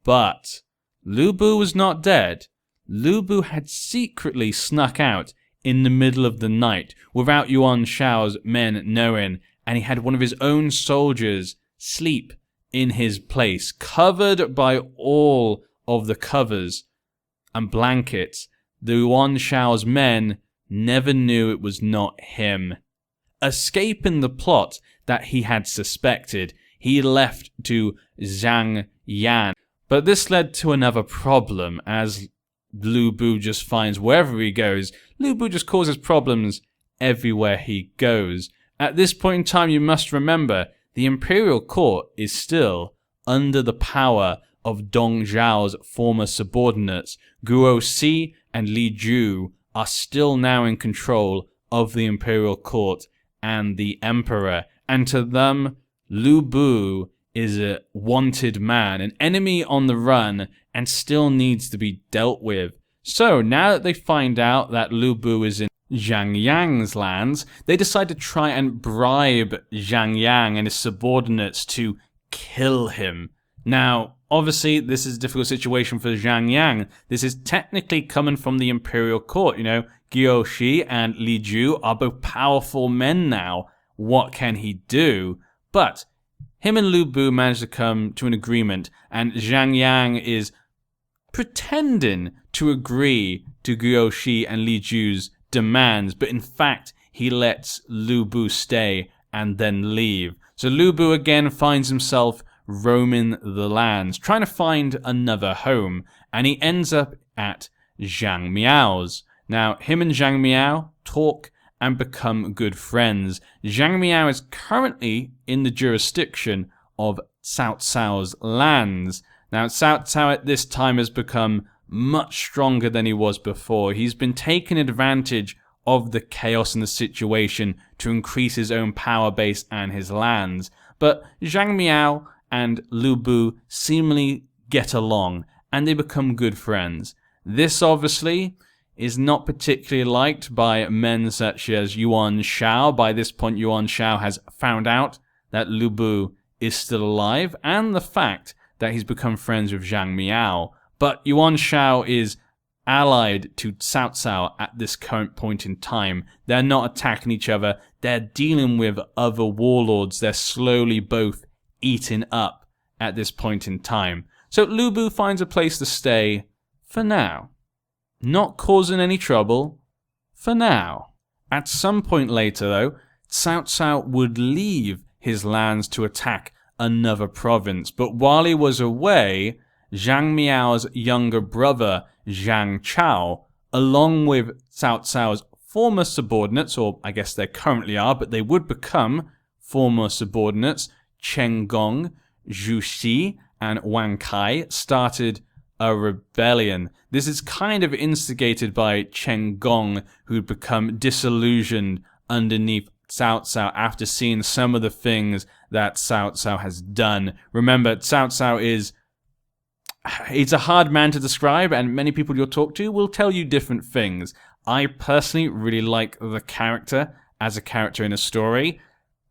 But Liu Bei was not dead. Liu Bei had secretly snuck out in the middle of the night without Yuan Shao's men knowing, and he had one of his own soldiers sleep in his place, covered by all of the covers and blankets. The Yuan Shao's men never knew it was not him. Escaping the plot that he had suspected, he left to Zhang Yan. But this led to another problem, as Liu Bei just finds wherever he goes, Liu Bei just causes problems everywhere he goes. At this point in time, you must remember, the imperial court is still under the power of Dong Zhuo's former subordinates. Guo Si and Li Ju are still now in control of the imperial court and the emperor, and to them, Liu Bei is a wanted man, an enemy on the run, and still needs to be dealt with. So now that they find out that Liu Bei is in Zhang Yang's lands, they decide to try and bribe Zhang Yang and his subordinates to kill him. Now, obviously, this is a difficult situation for Zhang Yang. This is technically coming from the imperial court, Guo Si and Li Ju are both powerful men now. What can he do? But him and Liu Bei managed to come to an agreement, and Zhang Yang is pretending to agree to Guo Si and Li Ju's demands, but in fact, he lets Liu Bei stay and then leave. So Liu Bei again finds himself roaming the lands, trying to find another home, and he ends up at Zhang Miao's. Now, him and Zhang Miao talk and become good friends. Zhang Miao is currently in the jurisdiction of Cao Cao's lands. Now, Cao Cao at this time has become much stronger than he was before. He's been taking advantage of the chaos in the situation to increase his own power base and his lands. But Zhang Miao and Liu Bei seemingly get along, and they become good friends. This, obviously, is not particularly liked by men such as Yuan Shao. By this point, Yuan Shao has found out that Liu Bei is still alive, and the fact that he's become friends with Zhang Miao. But Yuan Shao is allied to Cao Cao at this current point in time. They're not attacking each other. They're dealing with other warlords. They're slowly both eaten up at this point in time. So Liu Bei finds a place to stay for now. Not causing any trouble for now. At some point later, though, Cao Cao would leave his lands to attack another province. But while he was away, Zhang Miao's younger brother, Zhang Cao, along with Cao Cao's former subordinates, or I guess they currently are, but they would become former subordinates, Chen Gong, Zhu Xi, and Wang Kai, started a rebellion. This is kind of instigated by Chen Gong, who'd become disillusioned underneath Cao Cao after seeing some of the things that Cao Cao has done. Remember, Cao Cao he's a hard man to describe, and many people you'll talk to will tell you different things. I personally really like the character as a character in a story.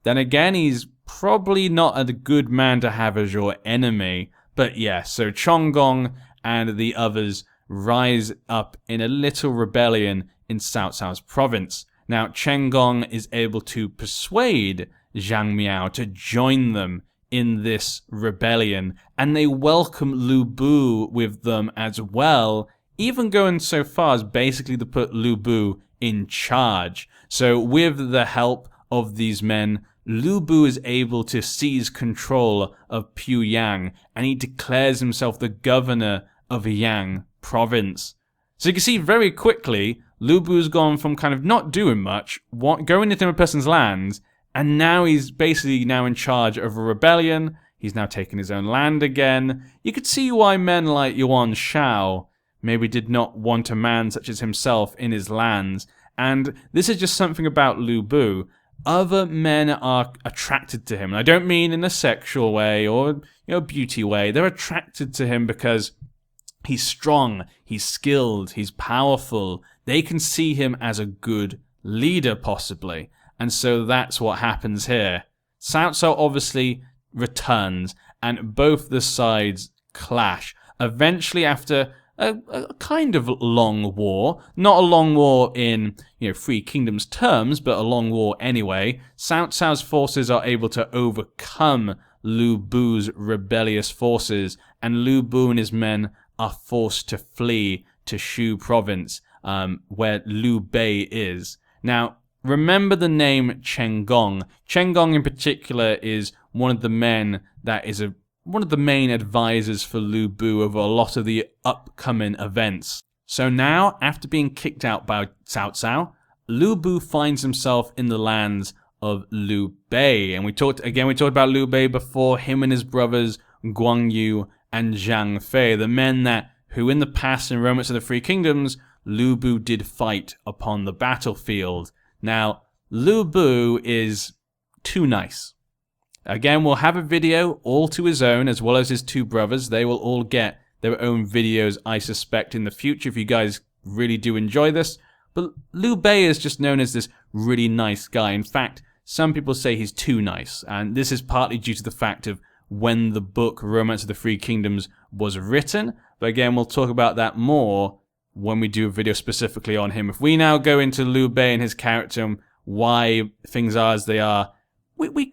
Then again, he's probably not a good man to have as your enemy. But yeah, so Chonggong and the others rise up in a little rebellion in Cao Cao's province. Now, Chen Gong is able to persuade Zhang Miao to join them in this rebellion, and they welcome Liu Bei with them as well, even going so far as basically to put Liu Bei in charge. So with the help of these men, Liu Bei is able to seize control of Pyongyang, and he declares himself the governor of Yang province. So you can see very quickly, Liu Bei's gone from kind of not doing much, going into a person's lands, and now he's basically now in charge of a rebellion. He's now taken his own land again. You could see why men like Yuan Shu maybe did not want a man such as himself in his lands. And this is just something about Liu Bei. Other men are attracted to him. And I don't mean in a sexual way or beauty way. They're attracted to him because he's strong, he's skilled, he's powerful. They can see him as a good leader, possibly. And so that's what happens here. Cao Cao obviously returns, and both the sides clash. Eventually, after a kind of long war, not a long war in Three Kingdoms terms, but a long war anyway, Cao Cao's forces are able to overcome Liu Bei's rebellious forces, and Liu Bei and his men are forced to flee to Shu province, where Liu Bei is. Now, remember the name Chen Gong. Chen Gong in particular is one of the men that is one of the main advisors for Liu Bei over a lot of the upcoming events. So now, after being kicked out by Cao Cao, Liu Bei finds himself in the lands of Liu Bei. And we talked about Liu Bei before, him and his brothers Guan Yu and Zhang Fei, the men who in the past in Romance of the Three Kingdoms, Liu Bei did fight upon the battlefield. Now, Liu Bei is too nice. Again, we'll have a video all to his own, as well as his two brothers. They will all get their own videos, I suspect, in the future, if you guys really do enjoy this. But Liu Bei is just known as this really nice guy. In fact, some people say he's too nice, and this is partly due to the fact of when the book Romance of the Three Kingdoms was written. But again, we'll talk about that more when we do a video specifically on him. If we now go into Liu Bei and his character and why things are as they are,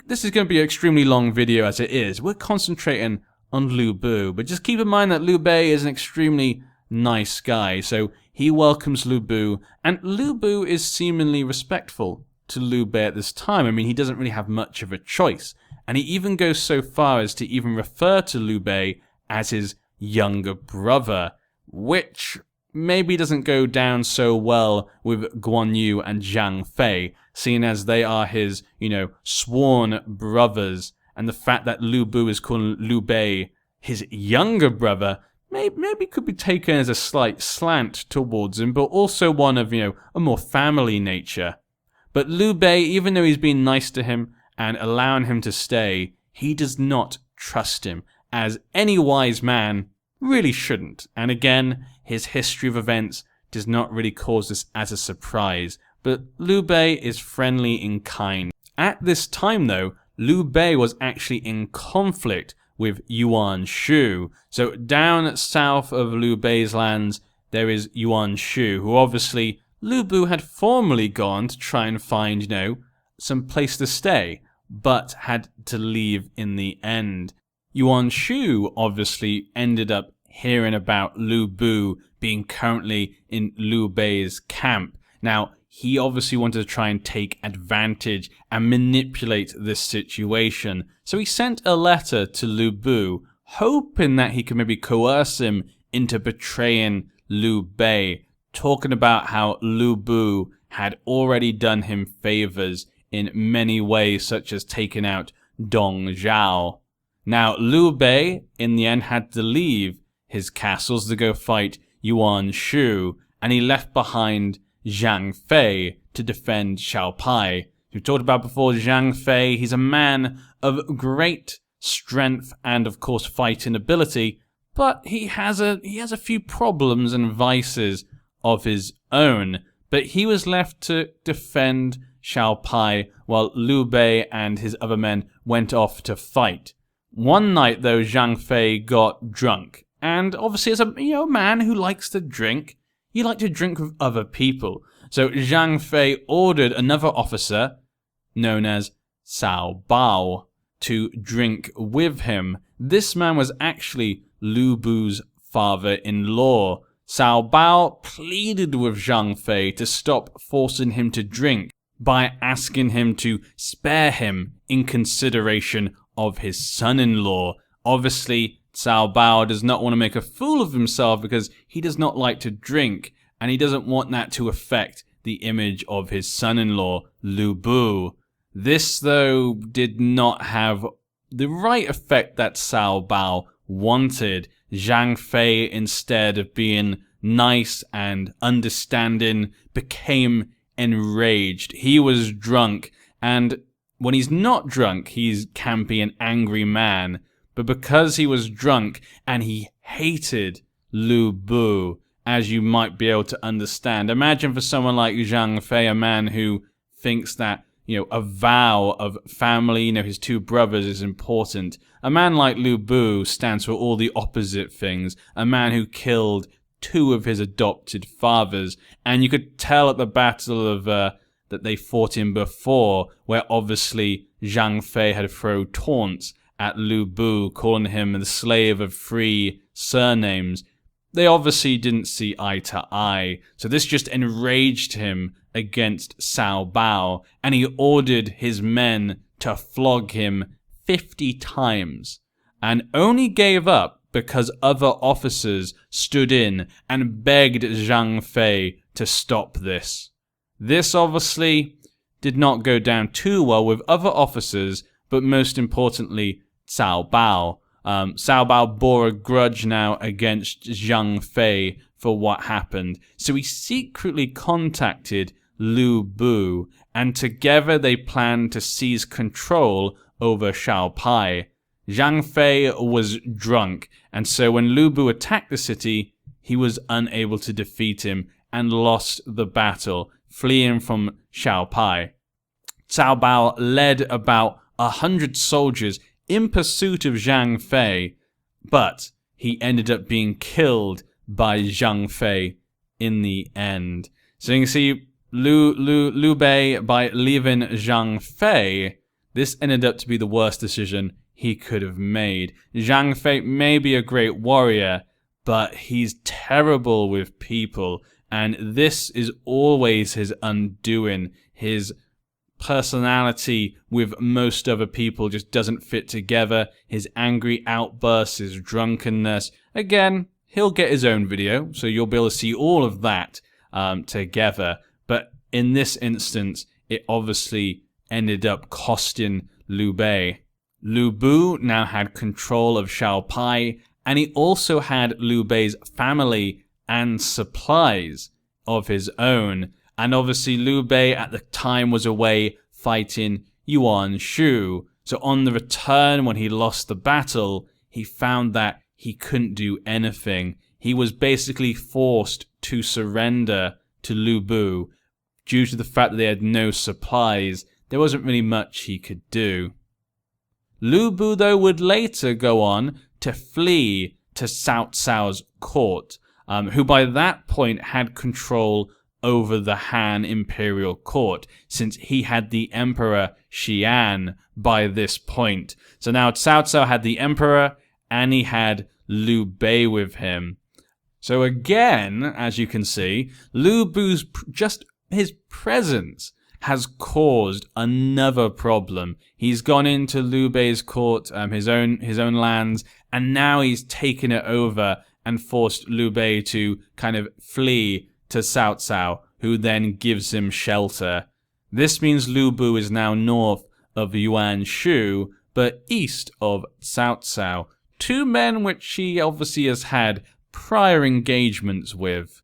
this is going to be an extremely long video as it is. We're concentrating on Liu Bei, but just keep in mind that Liu Bei is an extremely nice guy. So he welcomes Liu Bei, and Liu Bei is seemingly respectful to Liu Bei at this time. I mean, he doesn't really have much of a choice. And he even goes so far as to even refer to Liu Bei as his younger brother, which maybe doesn't go down so well with Guan Yu and Zhang Fei, seeing as they are his, sworn brothers, and the fact that Liu Bei is calling Liu Bei his younger brother maybe could be taken as a slight slant towards him, but also one of, a more family nature. But Liu Bei, even though he's been nice to him and allowing him to stay, he does not trust him, as any wise man really shouldn't. And again, his history of events does not really cause this as a surprise, but Liu Bei is friendly in kind. At this time though, Liu Bei was actually in conflict with Yuan Shu. So down south of Liu Bei's lands, there is Yuan Shu, who obviously Liu Bei had formerly gone to try and find, some place to stay, but had to leave in the end. Yuan Shu obviously ended up hearing about Liu Bei being currently in Liu Bei's camp. Now, he obviously wanted to try and take advantage and manipulate this situation. So he sent a letter to Liu Bei, hoping that he could maybe coerce him into betraying Liu Bei, talking about how Liu Bei had already done him favors in many ways, such as taking out Dong Zhuo. Now, Liu Bei, in the end, had to leave his castles to go fight Yuan Shu, and he left behind Zhang Fei to defend Xiapi. We've talked about before Zhang Fei. He's a man of great strength and, of course, fighting ability, but he has a few problems and vices of his own. But he was left to defend Xiapi while Liu Bei and his other men went off to fight. One night, though, Zhang Fei got drunk, and obviously, as a man who likes to drink, you like to drink with other people. So Zhang Fei ordered another officer, known as Cao Cao, to drink with him. This man was actually Liu Bei's father-in-law. Cao Cao pleaded with Zhang Fei to stop forcing him to drink by asking him to spare him in consideration of his son-in-law. Obviously, Cao Cao does not want to make a fool of himself because he does not like to drink, and he doesn't want that to affect the image of his son-in-law, Liu Bei. This, though, did not have the right effect that Cao Cao wanted. Zhang Fei, instead of being nice and understanding, became enraged. He was drunk, and when he's not drunk, he's campy and angry man. But because he was drunk and he hated Liu Bei, as you might be able to understand. Imagine for someone like Zhang Fei, a man who thinks that, a vow of family, his two brothers is important. A man like Liu Bei stands for all the opposite things. A man who killed two of his adopted fathers. And you could tell at the battle of that they fought in before, where obviously Zhang Fei had thrown taunts at Liu Bei, calling him the slave of three surnames. They obviously didn't see eye to eye, so this just enraged him against Cao Cao, and he ordered his men to flog him 50 times, and only gave up because other officers stood in and begged Zhang Fei to stop this. This obviously did not go down too well with other officers, but most importantly, Cao Cao. Cao Cao bore a grudge now against Zhang Fei for what happened, so he secretly contacted Liu Bei, and together they planned to seize control over Xiapi. Zhang Fei was drunk, and so when Liu Bei attacked the city, he was unable to defeat him and lost the battle, fleeing from Xiapi. Cao Cao led about 100 soldiers in pursuit of Zhang Fei, but he ended up being killed by Zhang Fei in the end. So you can see Liu Bei, by leaving Zhang Fei, this ended up to be the worst decision he could have made. Zhang Fei may be a great warrior, but he's terrible with people, and this is always his undoing. His personality with most other people just doesn't fit together. His angry outbursts, his drunkenness. Again, he'll get his own video, so you'll be able to see all of that together. But in this instance, it obviously ended up costing Liu Bei. Liu Bei now had control of Xiapi, and he also had Liu Bei's family and supplies of his own. And obviously Liu Bei at the time was away fighting Yuan Shu. So on the return, when he lost the battle, he found that he couldn't do anything. He was basically forced to surrender to Liu Bei. Due to the fact that they had no supplies, there wasn't really much he could do. Liu Bei, though, would later go on to flee to Cao Cao's court, who by that point had control over the Han imperial court, since he had the Emperor Xian by this point. So now Cao Cao had the Emperor, and he had Liu Bei with him. So again, as you can see, Liu Bei's just his presence has caused another problem. He's gone into Liu Bei's court, his own lands, and now he's taken it over and forced Liu Bei to kind of flee to Cao Cao, who then gives him shelter. This means Lu Bu is now north of Yuan Shu, but east of Cao Cao, two men which he obviously has had prior engagements with.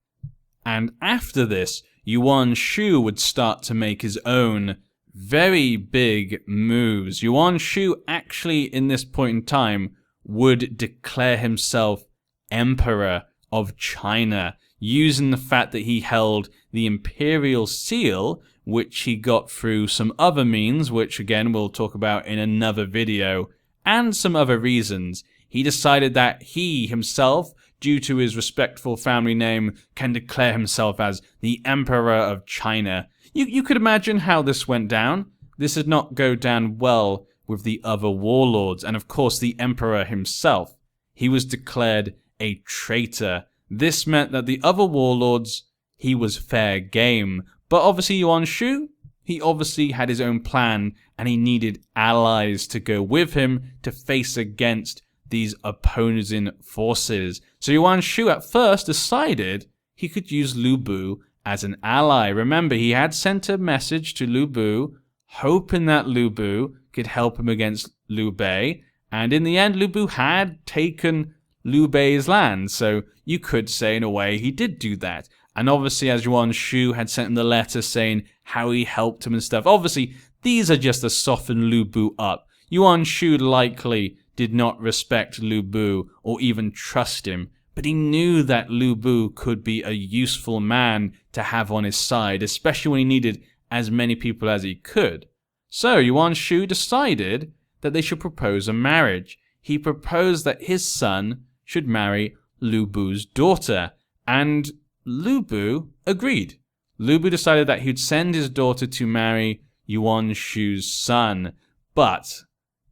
And after this, Yuan Shu would start to make his own very big moves. Yuan Shu actually, in this point in time, would declare himself Emperor of China, using the fact that he held the imperial seal, which he got through some other means, which again we'll talk about in another video, and some other reasons. He decided that he himself, due to his respectful family name, can declare himself as the Emperor of China. You could imagine how this went down. This did not go down well with the other warlords, and of course the Emperor himself. He was declared a traitor. This meant that the other warlords, he was fair game. But obviously Yuan Shu, he obviously had his own plan, and he needed allies to go with him to face against these opposing forces. So Yuan Shu at first decided he could use Lu Bu as an ally. Remember, he had sent a message to Lu Bu, hoping that Lu Bu could help him against Liu Bei, and in the end Lu Bu had taken Liu Bei's land, so you could say in a way he did do that. And obviously, as Yuan Shu had sent him the letter saying how he helped him and stuff, obviously these are just to soften Lu Bu up. Yuan Shu likely did not respect Lu Bu or even trust him, but he knew that Lu Bu could be a useful man to have on his side, especially when he needed as many people as he could. So Yuan Shu decided that they should propose a marriage. He proposed that his son should marry Lu Bu's daughter, and Lu Bu agreed. Lu Bu decided that he'd send his daughter to marry Yuan Shu's son, but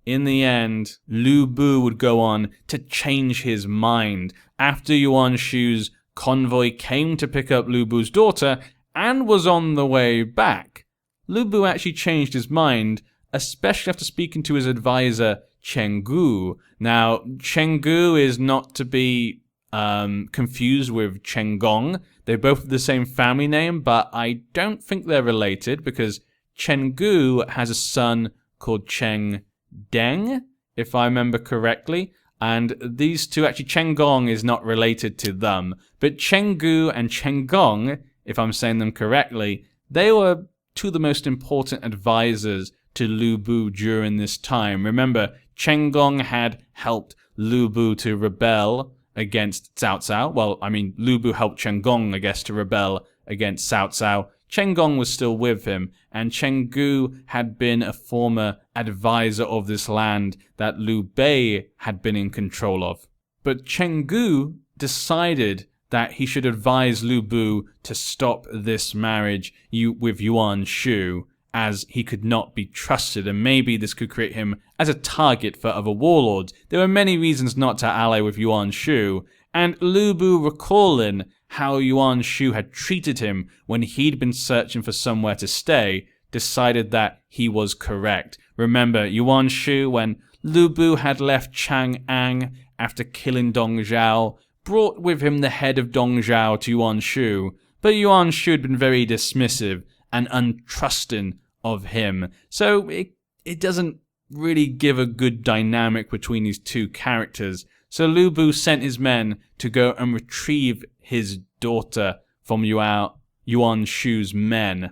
in the end, Lu Bu would go on to change his mind. After Yuan Shu's convoy came to pick up Lu Bu's daughter and was on the way back, Lu Bu actually changed his mind, especially after speaking to his advisor Chenggu. Now, Chenggu is not to be confused with Chenggong. They both have the same family name, but I don't think they're related because Chenggu has a son called Cheng Deng, if I remember correctly. And these two, actually Chenggong is not related to them. But Chenggu and Chenggong, if I'm saying them correctly, they were two of the most important advisors to Lu Bu during this time. Remember, Chenggong had helped Lu Bu to rebel against Cao Cao. Well, I mean, Lu Bu helped Chenggong, I guess, to rebel against Cao Cao. Chenggong was still with him, and Chenggu had been a former advisor of this land that Liu Bei had been in control of. But Chenggu decided that he should advise Lu Bu to stop this marriage with Yuan Shu, as he could not be trusted, and maybe this could create him as a target for other warlords. There were many reasons not to ally with Yuan Shu, and Lu Bu, recalling how Yuan Shu had treated him when he'd been searching for somewhere to stay, decided that he was correct. Remember, Yuan Shu, when Lu Bu had left Chang'an after killing Dong Zhuo, brought with him the head of Dong Zhuo to Yuan Shu, but Yuan Shu had been very dismissive and untrusting of him. So it doesn't really give a good dynamic between these two characters. So Lu Bu sent his men to go and retrieve his daughter from Yuan Shu's men.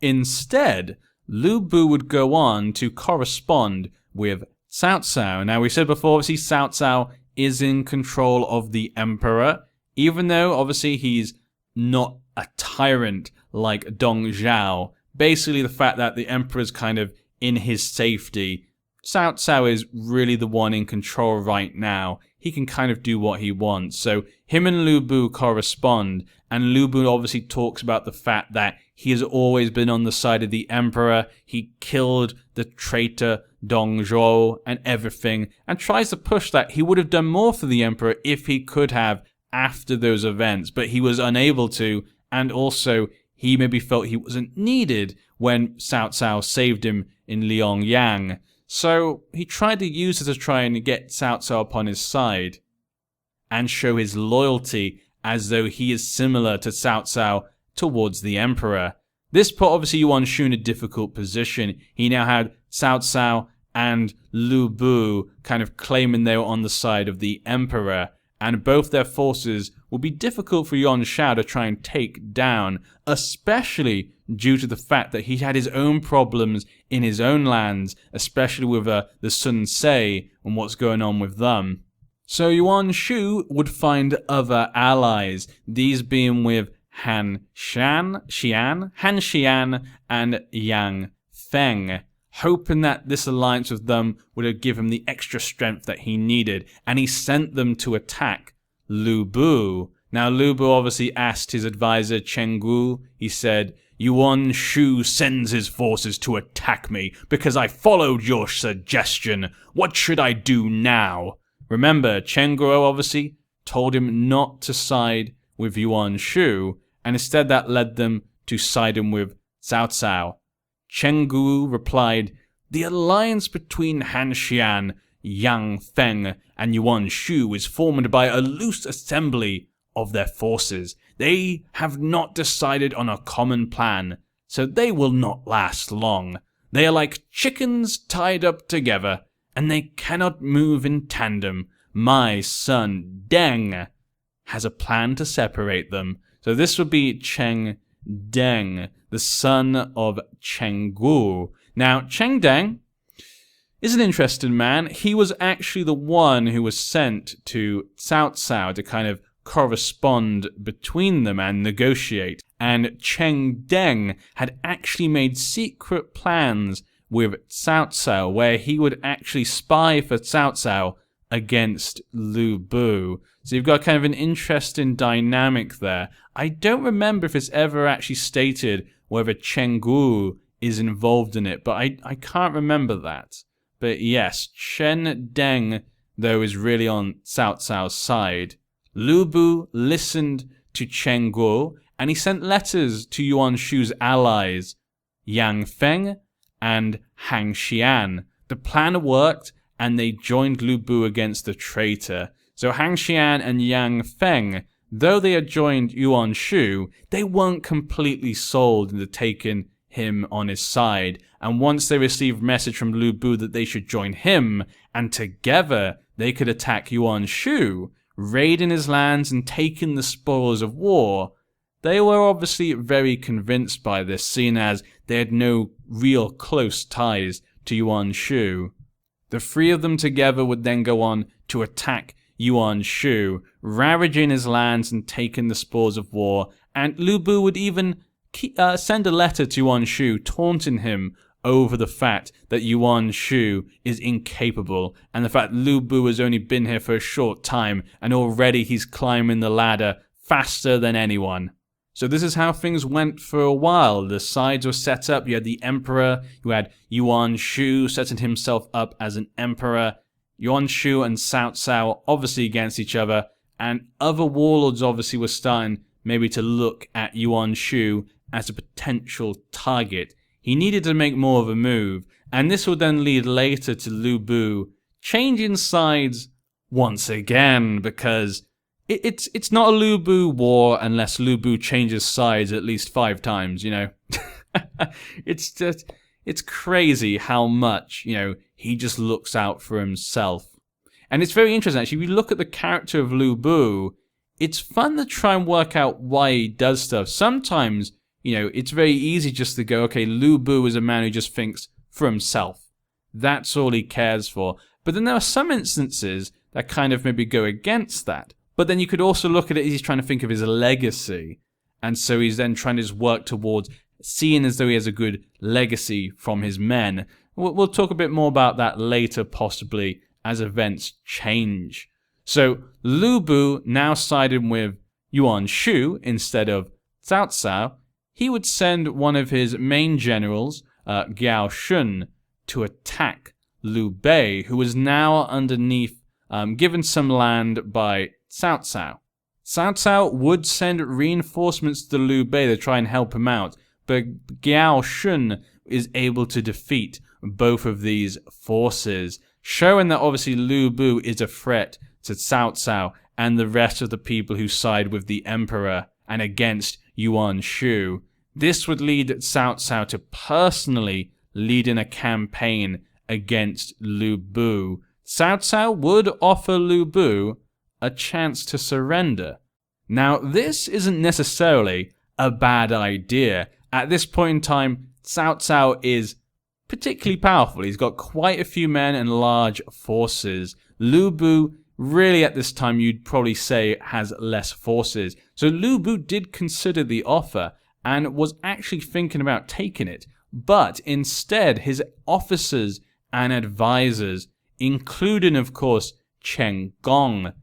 Instead, Lu Bu would go on to correspond with Cao Cao. Now, we said before, obviously, Cao Cao is in control of the emperor, even though, obviously, he's not a tyrant like Dong Zhuo. Basically, the fact that the emperor's kind of in his safety, Cao Cao is really the one in control right now. He can kind of do what he wants. So him and Lu Bu correspond, and Lu Bu obviously talks about the fact that he has always been on the side of the emperor. He killed the traitor Dong Zhuo and everything, and tries to push that he would have done more for the emperor if he could have after those events, but he was unable to, and also he maybe felt he wasn't needed when Cao Cao saved him in Luoyang. So he tried to use it to try and get Cao Cao upon his side and show his loyalty as though he is similar to Cao Cao towards the emperor. This put obviously Yuan Shu in a difficult position. He now had Cao Cao and Liu Bei kind of claiming they were on the side of the emperor, and both their forces would be difficult for Yuan Shao to try and take down, especially due to the fact that he had his own problems in his own lands, especially with the Sun Ce and what's going on with them. So Yuan Shu would find other allies, these being with Han Xian and Yang Feng, hoping that this alliance with them would have given him the extra strength that he needed, and he sent them to attack Liu Bei. Now Liu Bei obviously asked his advisor Chenggu, he said, "Yuan Shu sends his forces to attack me because I followed your suggestion. What should I do now?" Remember, Chenggu obviously told him not to side with Yuan Shu, and instead that led them to siding with Cao Cao. Chenggu replied, "The alliance between Han Xian, Yang Feng, and Yuan Shu is formed by a loose assembly of their forces. They have not decided on a common plan, so they will not last long. They are like chickens tied up together, and they cannot move in tandem. My son, Deng, has a plan to separate them." So this would be Cheng Deng, the son of Chenggu. Now, Cheng Deng is an interesting man. He was actually the one who was sent to Cao Cao to kind of correspond between them and negotiate. And Cheng Deng had actually made secret plans with Cao Cao where he would actually spy for Cao Cao against Liu Bei. So you've got kind of an interesting dynamic there. I don't remember if it's ever actually stated whether Chenggu is involved in it, but I can't remember that. But yes, Chen Deng, though, is really on Cao Cao's side. Liu Bei listened to Chenggu, and he sent letters to Yuan Shu's allies, Yang Feng and Han Xian. The plan worked, and they joined Liu Bei against the traitor. So Han Xian and Yang Feng, though they had joined Yuan Shu, they weren't completely sold into taking him on his side. And once they received a message from Liu Bei that they should join him, and together they could attack Yuan Shu, raiding his lands and taking the spoils of war, they were obviously very convinced by this, seeing as they had no real close ties to Yuan Shu. The three of them together would then go on to attack Yuan Shu, ravaging his lands and taking the spoils of war, and Liu Bei would even send a letter to Yuan Shu taunting him over the fact that Yuan Shu is incapable, and the fact Liu Bei has only been here for a short time, and already he's climbing the ladder faster than anyone. So this is how things went for a while. The sides were set up. You had the emperor, you had Yuan Shu setting himself up as an emperor, Yuan Shu and Cao Cao obviously against each other, and other warlords obviously were starting maybe to look at Yuan Shu as a potential target. He needed to make more of a move, and this would then lead later to Liu Bei changing sides once again, because it's not a Liu Bei war unless Liu Bei changes sides at least 5 times, you know. It's crazy how much, you know, he just looks out for himself. And it's very interesting, actually. If you look at the character of Liu Bei, it's fun to try and work out why he does stuff. Sometimes, you know, it's very easy just to go, okay, Liu Bei is a man who just thinks for himself. That's all he cares for. But then there are some instances that kind of maybe go against that. But then you could also look at it as he's trying to think of his legacy. And so he's then trying to just work towards seeing as though he has a good legacy from his men. We'll talk a bit more about that later, possibly, as events change. So Liu Bei now sided with Yuan Shu instead of Cao Cao. He would send one of his main generals, Gao Shun, to attack Liu Bei, who was now underneath, given some land by Cao Cao. Cao Cao would send reinforcements to Liu Bei to try and help him out, but Cao Shun is able to defeat both of these forces, showing that obviously Lu Bu is a threat to Cao Cao and the rest of the people who side with the emperor and against Yuan Shu. This would lead Cao Cao to personally lead in a campaign against Lu Bu. Cao Cao would offer Lu Bu a chance to surrender. Now, this isn't necessarily a bad idea. At this point in time, Cao Cao is particularly powerful. He's got quite a few men and large forces. Lu Bu, really at this time, you'd probably say has less forces. So Lu Bu did consider the offer and was actually thinking about taking it. But instead, his officers and advisors, including, of course, Chang'an,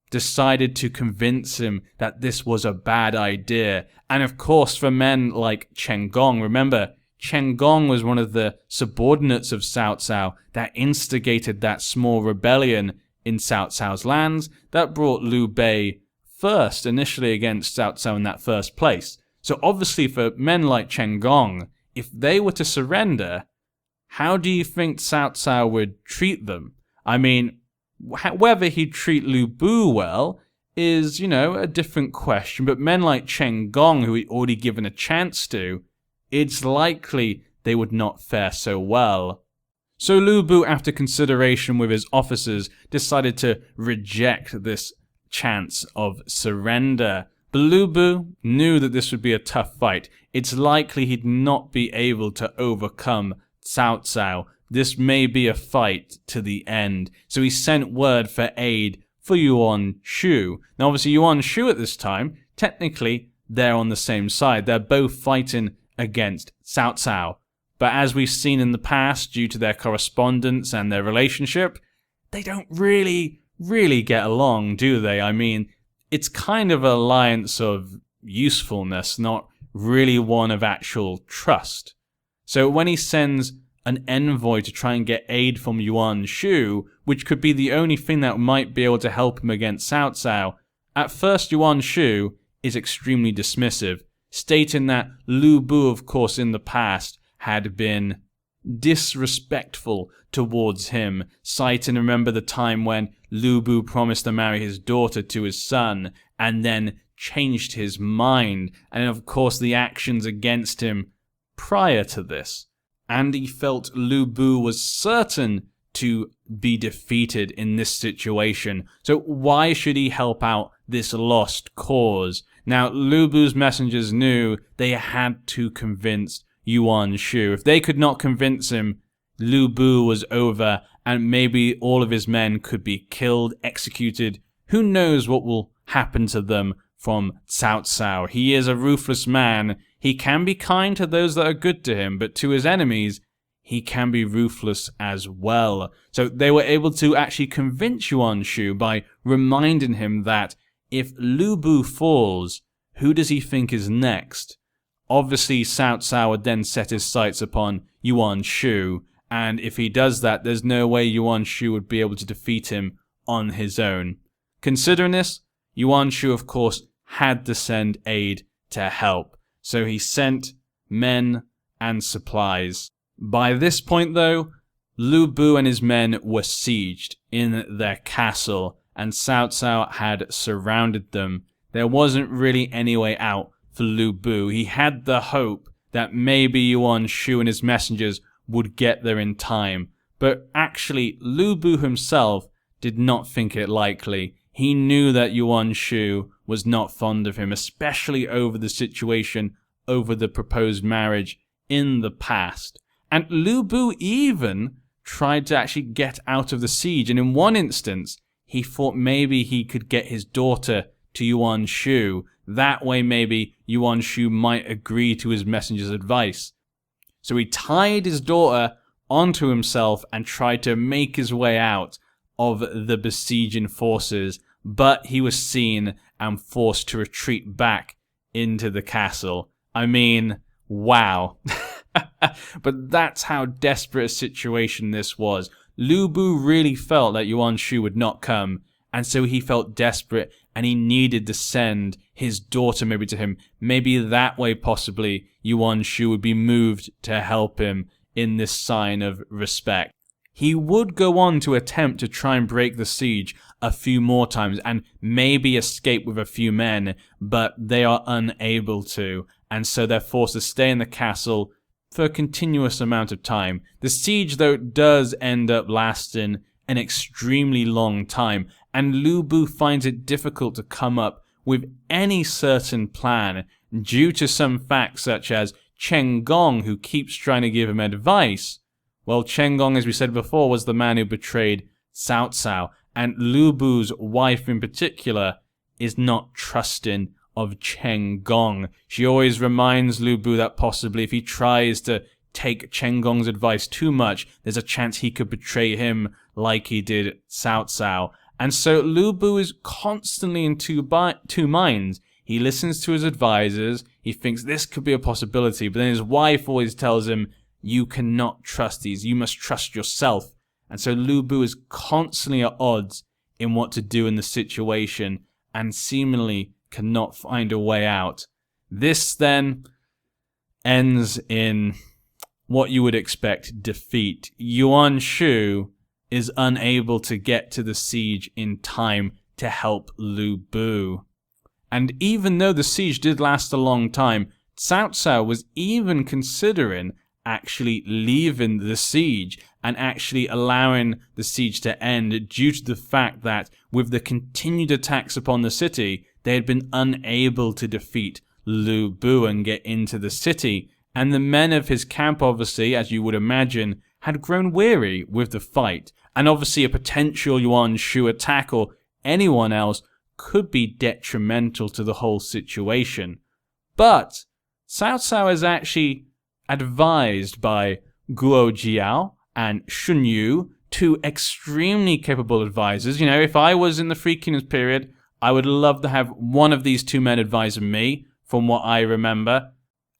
decided to convince him that this was a bad idea. And of course, for men like Chang'an, remember, Chang'an was one of the subordinates of Cao Cao that instigated that small rebellion in Cao Cao's lands that brought Liu Bei first initially against Cao Cao in that first place. So obviously for men like Chang'an, if they were to surrender, how do you think Cao Cao would treat them? I mean, whether he'd treat Lu Bu well is, a different question, but men like Chang'an, who he'd already given a chance to, it's likely they would not fare so well. So Lu Bu, after consideration with his officers, decided to reject this chance of surrender. But Lu Bu knew that this would be a tough fight. It's likely he'd not be able to overcome Cao Cao. This may be a fight to the end. So he sent word for aid for Yuan Shu. Now obviously Yuan Shu at this time, technically they're on the same side. They're both fighting against Cao Cao. But as we've seen in the past, due to their correspondence and their relationship, they don't really get along, do they? I mean, it's kind of an alliance of usefulness, not really one of actual trust. So when he sends an envoy to try and get aid from Yuan Shu, which could be the only thing that might be able to help him against Cao Cao, at first Yuan Shu is extremely dismissive, stating that Lu Bu, of course, in the past had been disrespectful towards him, citing, remember the time when Lu Bu promised to marry his daughter to his son and then changed his mind, and of course the actions against him prior to this. And he felt Lu Bu was certain to be defeated in this situation. So why should he help out this lost cause? Now, Lu Bu's messengers knew they had to convince Yuan Shu. If they could not convince him, Lu Bu was over, and maybe all of his men could be killed, executed. Who knows what will happen to them from Cao Cao. He is a ruthless man. He can be kind to those that are good to him, but to his enemies, he can be ruthless as well. So they were able to actually convince Yuan Shu by reminding him that if Lu Bu falls, who does he think is next? Obviously, Cao Cao would then set his sights upon Yuan Shu, and if he does that, there's no way Yuan Shu would be able to defeat him on his own. Considering this, Yuan Shu, of course, had to send aid to help. So he sent men and supplies. By this point, though, Lu Bu and his men were sieged in their castle, and Cao Cao had surrounded them. There wasn't really any way out for Lu Bu. He had the hope that maybe Yuan Shu and his messengers would get there in time. But actually, Lu Bu himself did not think it likely. He knew that Yuan Shu was not fond of him, especially over the situation over the proposed marriage in the past. And Lu Bu even tried to actually get out of the siege, and in one instance, he thought maybe he could get his daughter to Yuan Shu. That way maybe Yuan Shu might agree to his messenger's advice. So he tied his daughter onto himself and tried to make his way out of the besieging forces, but he was seen and forced to retreat back into the castle. I mean, wow. But that's how desperate a situation this was. Lu Bu really felt that Yuan Shu would not come, and so he felt desperate and he needed to send his daughter maybe to him. Maybe that way possibly Yuan Shu would be moved to help him in this sign of respect. He would go on to attempt to try and break the siege a few more times and maybe escape with a few men, but they are unable to, and so they're forced to stay in the castle for a continuous amount of time. The siege, though, does end up lasting an extremely long time, and Liu Bei finds it difficult to come up with any certain plan due to some facts such as Chang'an, who keeps trying to give him advice. Well, Chang'an, as we said before, was the man who betrayed Cao Cao, and Liu Bei's wife in particular is not trusting of Chang'an. She always reminds Liu Bei that possibly if he tries to take Chang'an's advice too much, there's a chance he could betray him like he did Cao Cao. And so Liu Bei is constantly in two minds. He listens to his advisors, he thinks this could be a possibility, but then his wife always tells him, you cannot trust these, you must trust yourself. And so Liu Bei is constantly at odds in what to do in the situation and seemingly cannot find a way out. This then ends in what you would expect, defeat. Yuan Shu is unable to get to the siege in time to help Liu Bei. And even though the siege did last a long time, Cao Cao was even considering actually leaving the siege and actually allowing the siege to end due to the fact that with the continued attacks upon the city, they had been unable to defeat Liu Bei and get into the city. And the men of his camp, obviously, as you would imagine, had grown weary with the fight. And obviously a potential Yuan Shu attack or anyone else could be detrimental to the whole situation. But Cao Cao is actually advised by Guo Jiao and Shun Yu, two extremely capable advisors. You know, if I was in the Three Kingdoms period, I would love to have one of these two men advising me, from what I remember.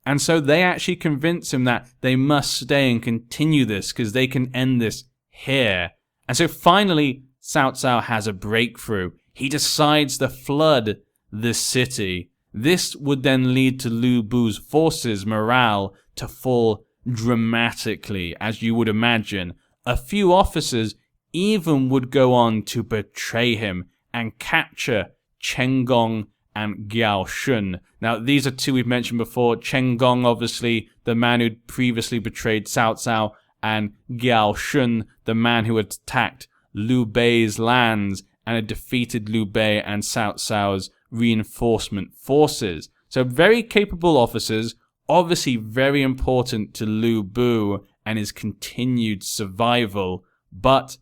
And so they actually convince him that they must stay and continue this because they can end this here. And so finally, Cao Cao has a breakthrough. He decides to flood the city. This would then lead to Liu Bei's forces' morale to fall dramatically, as you would imagine. A few officers even would go on to betray him and capture Chang'an and Diaochan. Now, these are two we've mentioned before. Chang'an, obviously, the man who'd previously betrayed Cao Cao, and Diaochan, the man who had attacked Liu Bei's lands and had defeated Liu Bei and Cao Cao's reinforcement forces. So very capable officers, obviously very important to Liu Bei and his continued survival, but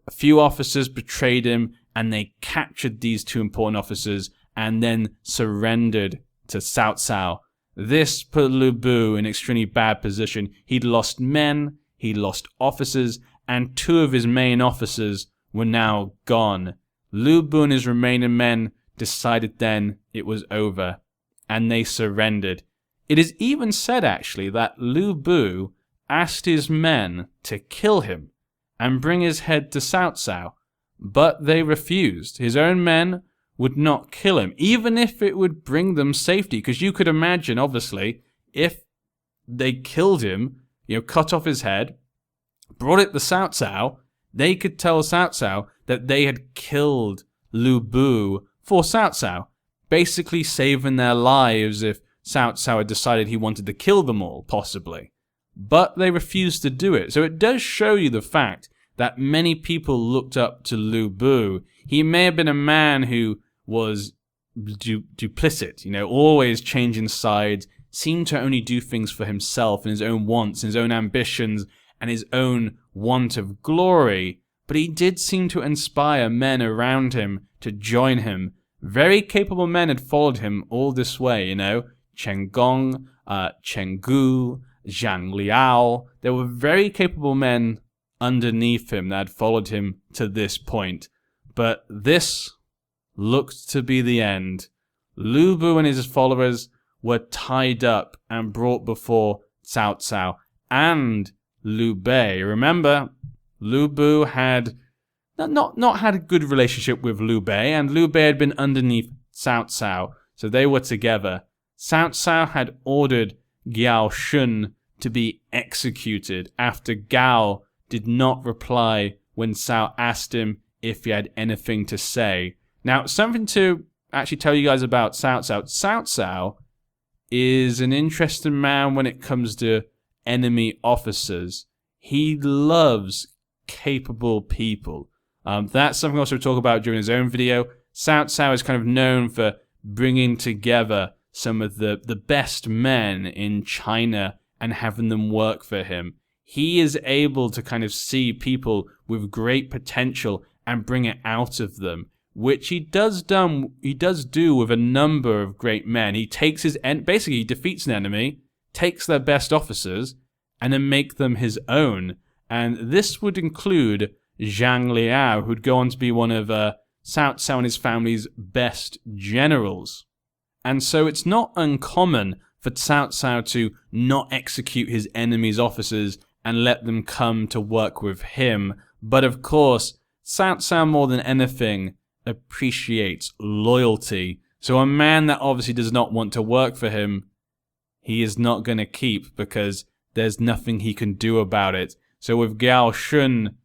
a few officers betrayed him and they captured these two important officers and then surrendered to Cao Cao. This put Liu Bei in an extremely bad position. He'd lost men, he'd lost officers, and two of his main officers were now gone. Liu Bei and his remaining men decided then it was over, and they surrendered. It is even said, actually, that Liu Bei asked his men to kill him and bring his head to Cao Cao, but they refused. His own men would not kill him, even if it would bring them safety, because you could imagine, obviously, if they killed him, cut off his head, brought it to Cao Cao, they could tell Cao Cao that they had killed Liu Bei for Cao Cao, basically saving their lives if Cao Cao had decided he wanted to kill them all, possibly. But they refused to do it. So it does show you the fact that many people looked up to Liu Bei. He may have been a man who was duplicit, always changing sides, seemed to only do things for himself and his own wants, his own ambitions, and his own want of glory. But he did seem to inspire men around him to join him. Very capable men had followed him all this way, Chang'an, Chenggu, Zhang Miao. There were very capable men underneath him that had followed him to this point. But this looked to be the end. Liu Bei and his followers were tied up and brought before Cao Cao and Liu Bei. Remember, Liu Bei had not had a good relationship with Liu Bei, and Liu Bei had been underneath Cao Cao, so they were together. Cao Cao had ordered Gao Shun to be executed after Gao did not reply when Cao asked him if he had anything to say. Now, something to actually tell you guys about Cao Cao. Cao Cao is an interesting man when it comes to enemy officers. He loves capable people. That's something else we'll talk about during his own video. Cao Cao is kind of known for bringing together some of the best men in China and having them work for him. He is able to kind of see people with great potential and bring it out of them, which he does do with a number of great men. He takes basically he defeats an enemy, takes their best officers, and then make them his own. And this would include Zhang Miao, who'd go on to be one of Cao Cao and his family's best generals. And so it's not uncommon for Cao Cao to not execute his enemy's officers and let them come to work with him. But of course, Cao Cao more than anything appreciates loyalty. So a man that obviously does not want to work for him, he is not going to keep because there's nothing he can do about it. So with Gao Shun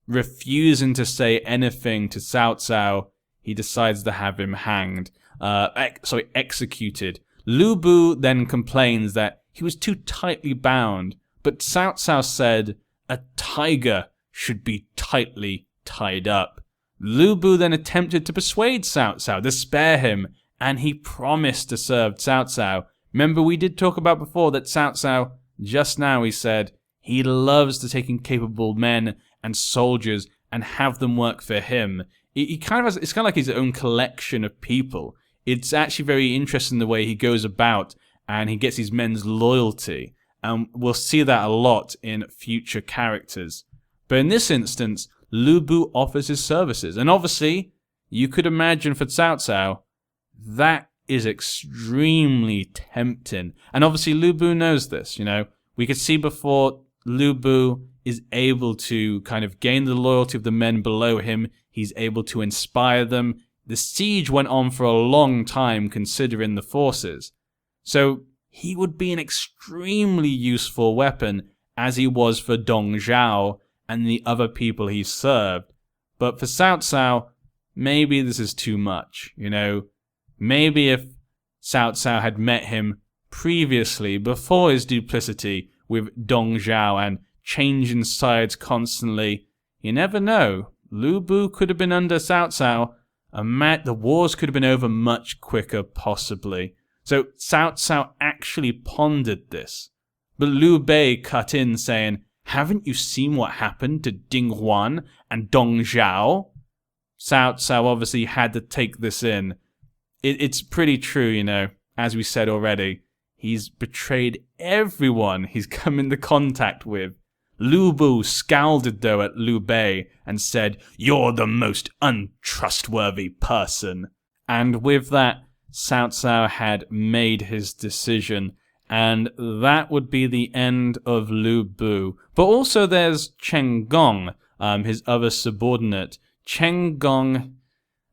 refusing to say anything to Cao Cao, he decides to have him hanged. Executed. Liu Bu then complains that he was too tightly bound, but Cao Cao said a tiger should be tightly tied up. Liu Bu then attempted to persuade Cao Cao to spare him, and he promised to serve Cao Cao. Remember, we did talk about before that Cao Cao, just now he said, he loves to take in capable men and soldiers and have them work for him. It's kind of like his own collection of people. It's actually very interesting the way he goes about and he gets his men's loyalty. And we'll see that a lot in future characters. But in this instance, Liu Bu offers his services. And obviously, you could imagine for Cao Cao, that is extremely tempting. And obviously, Liu Bu knows this, We could see before Liu Bu is able to kind of gain the loyalty of the men below him. He's able to inspire them. The siege went on for a long time considering the forces. So he would be an extremely useful weapon as he was for Dong Zhuo and the other people he served. But for Cao Cao, maybe this is too much, Maybe if Cao Cao had met him previously before his duplicity with Dong Zhuo and changing sides constantly, you never know. Liu Bu could have been under Cao Cao. The wars could have been over much quicker, possibly. So Cao Cao actually pondered this. But Liu Bei cut in saying, haven't you seen what happened to Ding Huan and Dong Zhuo? Cao Cao obviously had to take this in. It's pretty true, as we said already. He's betrayed everyone he's come into contact with. Liu Bu scowled though at Liu Bei and said, "You're the most untrustworthy person." And with that, Cao Cao had made his decision, and that would be the end of Liu Bu. But also there's Chen Gong, his other subordinate. Chen Gong,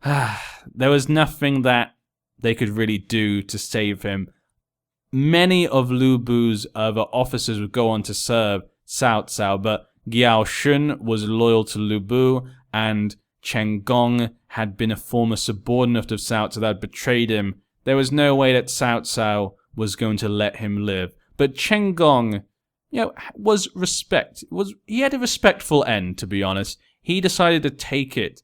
there was nothing that they could really do to save him. Many of Liu Bu's other officers would go on to serve Cao Cao, but Gao Shun was loyal to Liu Bu, and Chen Gong had been a former subordinate of Cao Cao that had betrayed him. There was no way that Cao Cao was going to let him live. But Chen Gong, was he had a respectful end, to be honest. He decided to take it.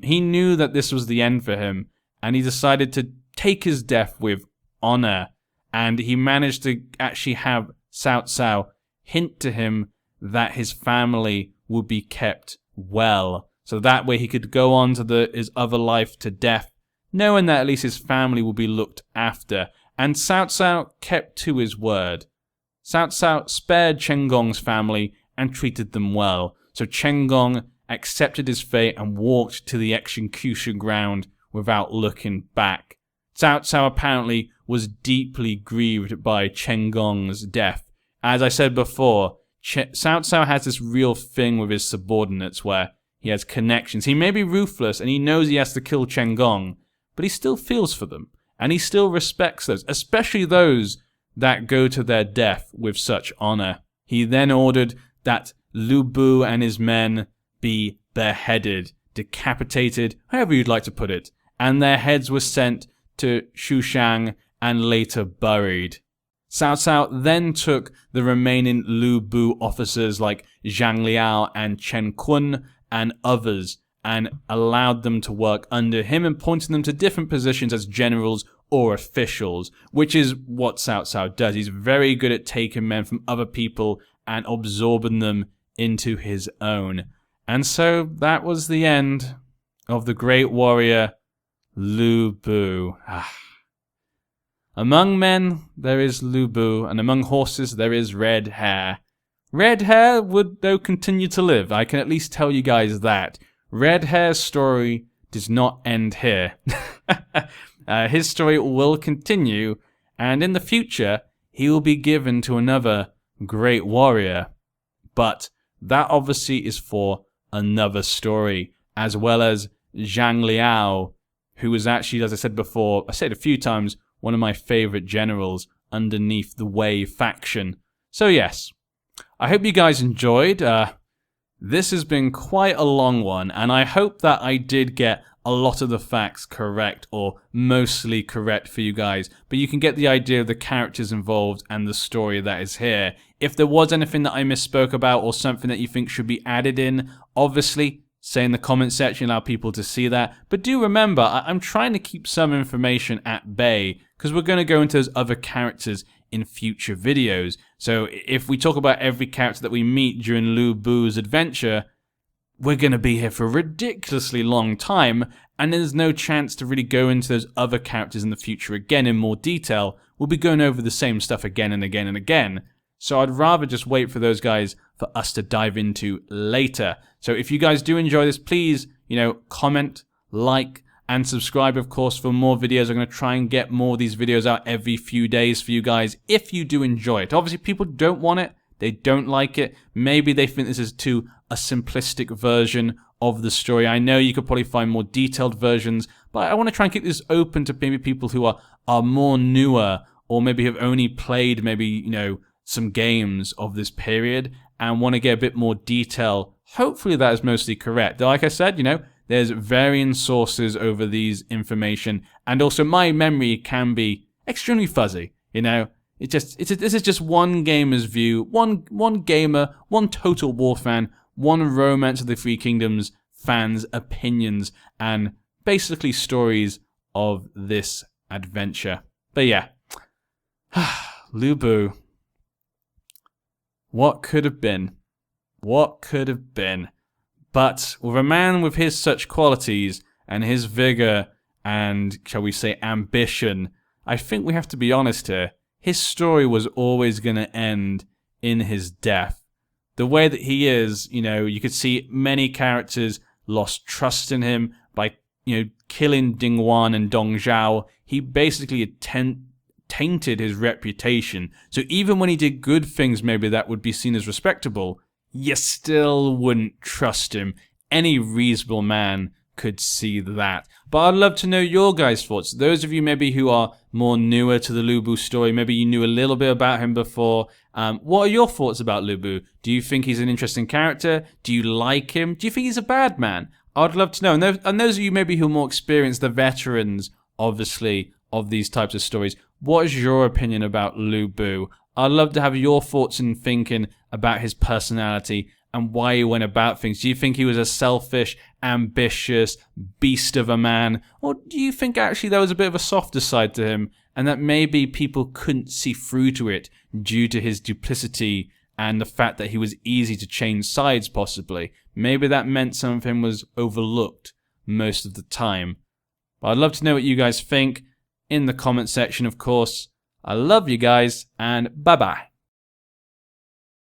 He knew that this was the end for him, and he decided to take his death with honor. And he managed to actually have Cao Cao hint to him that his family would be kept well. So that way he could go on to his other life to death, knowing that at least his family will be looked after. And Cao Cao kept to his word. Cao Cao spared Chen Gong's family and treated them well. So Chen Gong accepted his fate and walked to the execution ground without looking back. Cao Cao apparently was deeply grieved by Chen Gong's death. As I said before, Cao Cao has this real thing with his subordinates where He has connections. He may be ruthless and he knows he has to kill Chang'an, but he still feels for them. And he still respects those, especially those that go to their death with such honor. He then ordered that Liu Bei and his men be beheaded, decapitated, however you'd like to put it, and their heads were sent to Xushang and later buried. Cao Cao then took the remaining Liu Bei officers like Zhang Miao and Chen Kun and others and allowed them to work under him and pointed them to different positions as generals or officials, which is what Cao Cao does. He's very good at taking men from other people and absorbing them into his own. And so that was the end of the great warrior Liu Bei. Among men, there is Liu Bei, and among horses, there is red hair. Red hair would, though, continue to live. I can at least tell you guys that. Red hair's story does not end here. His story will continue, and in the future, he will be given to another great warrior. But that obviously is for another story, as well as Zhang Miao, who was actually, as I said before, I said a few times, one of my favorite generals underneath the Wei faction. So yes, I hope you guys enjoyed. This has been quite a long one, and I hope that I did get a lot of the facts correct, or mostly correct for you guys, but you can get the idea of the characters involved and the story that is here. If there was anything that I misspoke about or something that you think should be added in, obviously say in the comment section, allow people to see that. But do remember, I'm trying to keep some information at bay, because we're going to go into those other characters in future videos. So if we talk about every character that we meet during Liu Bei's adventure, we're going to be here for a ridiculously long time, and there's no chance to really go into those other characters in the future again in more detail. We'll be going over the same stuff again and again and again. So I'd rather just wait for those guys for us to dive into later. So if you guys do enjoy this, please, comment, like, and subscribe, of course, for more videos. I'm going to try and get more of these videos out every few days for you guys if you do enjoy it. Obviously, people don't want it. They don't like it. Maybe they think this is too a simplistic version of the story. I know you could probably find more detailed versions, but I want to try and keep this open to maybe people who are more newer, or maybe have only played some games of this period and want to get a bit more detail. Hopefully that is mostly correct. Like I said, there's varying sources over these information, and also my memory can be extremely fuzzy. This is just one gamer's view, one gamer, one Total War fan, one Romance of the Three Kingdoms fans' opinions, and basically stories of this adventure. But yeah, Liu Bei. What could have been? What could have been? But with a man with his such qualities and his vigor and, shall we say, ambition, I think we have to be honest here. His story was always going to end in his death. The way that he is, you could see many characters lost trust in him by, killing Ding Wan and Dong Zhuo. He basically tainted his reputation. So even when he did good things, maybe that would be seen as respectable, you still wouldn't trust him. Any reasonable man could see that. But I'd love to know your guys' thoughts. Those of you maybe who are more newer to the Liu Bei story, maybe you knew a little bit about him before. What are your thoughts about Liu Bei? Do you think he's an interesting character? Do you like him? Do you think he's a bad man? I'd love to know. And those of you maybe who are more experienced, the veterans, obviously, of these types of stories, what is your opinion about Liu Bei? I'd love to have your thoughts and thinking about his personality and why he went about things. Do you think he was a selfish, ambitious beast of a man? Or do you think actually there was a bit of a softer side to him and that maybe people couldn't see through to it due to his duplicity and the fact that he was easy to change sides possibly? Maybe that meant some of him was overlooked most of the time. But I'd love to know what you guys think in the comment section, of course. I love you guys, and bye-bye.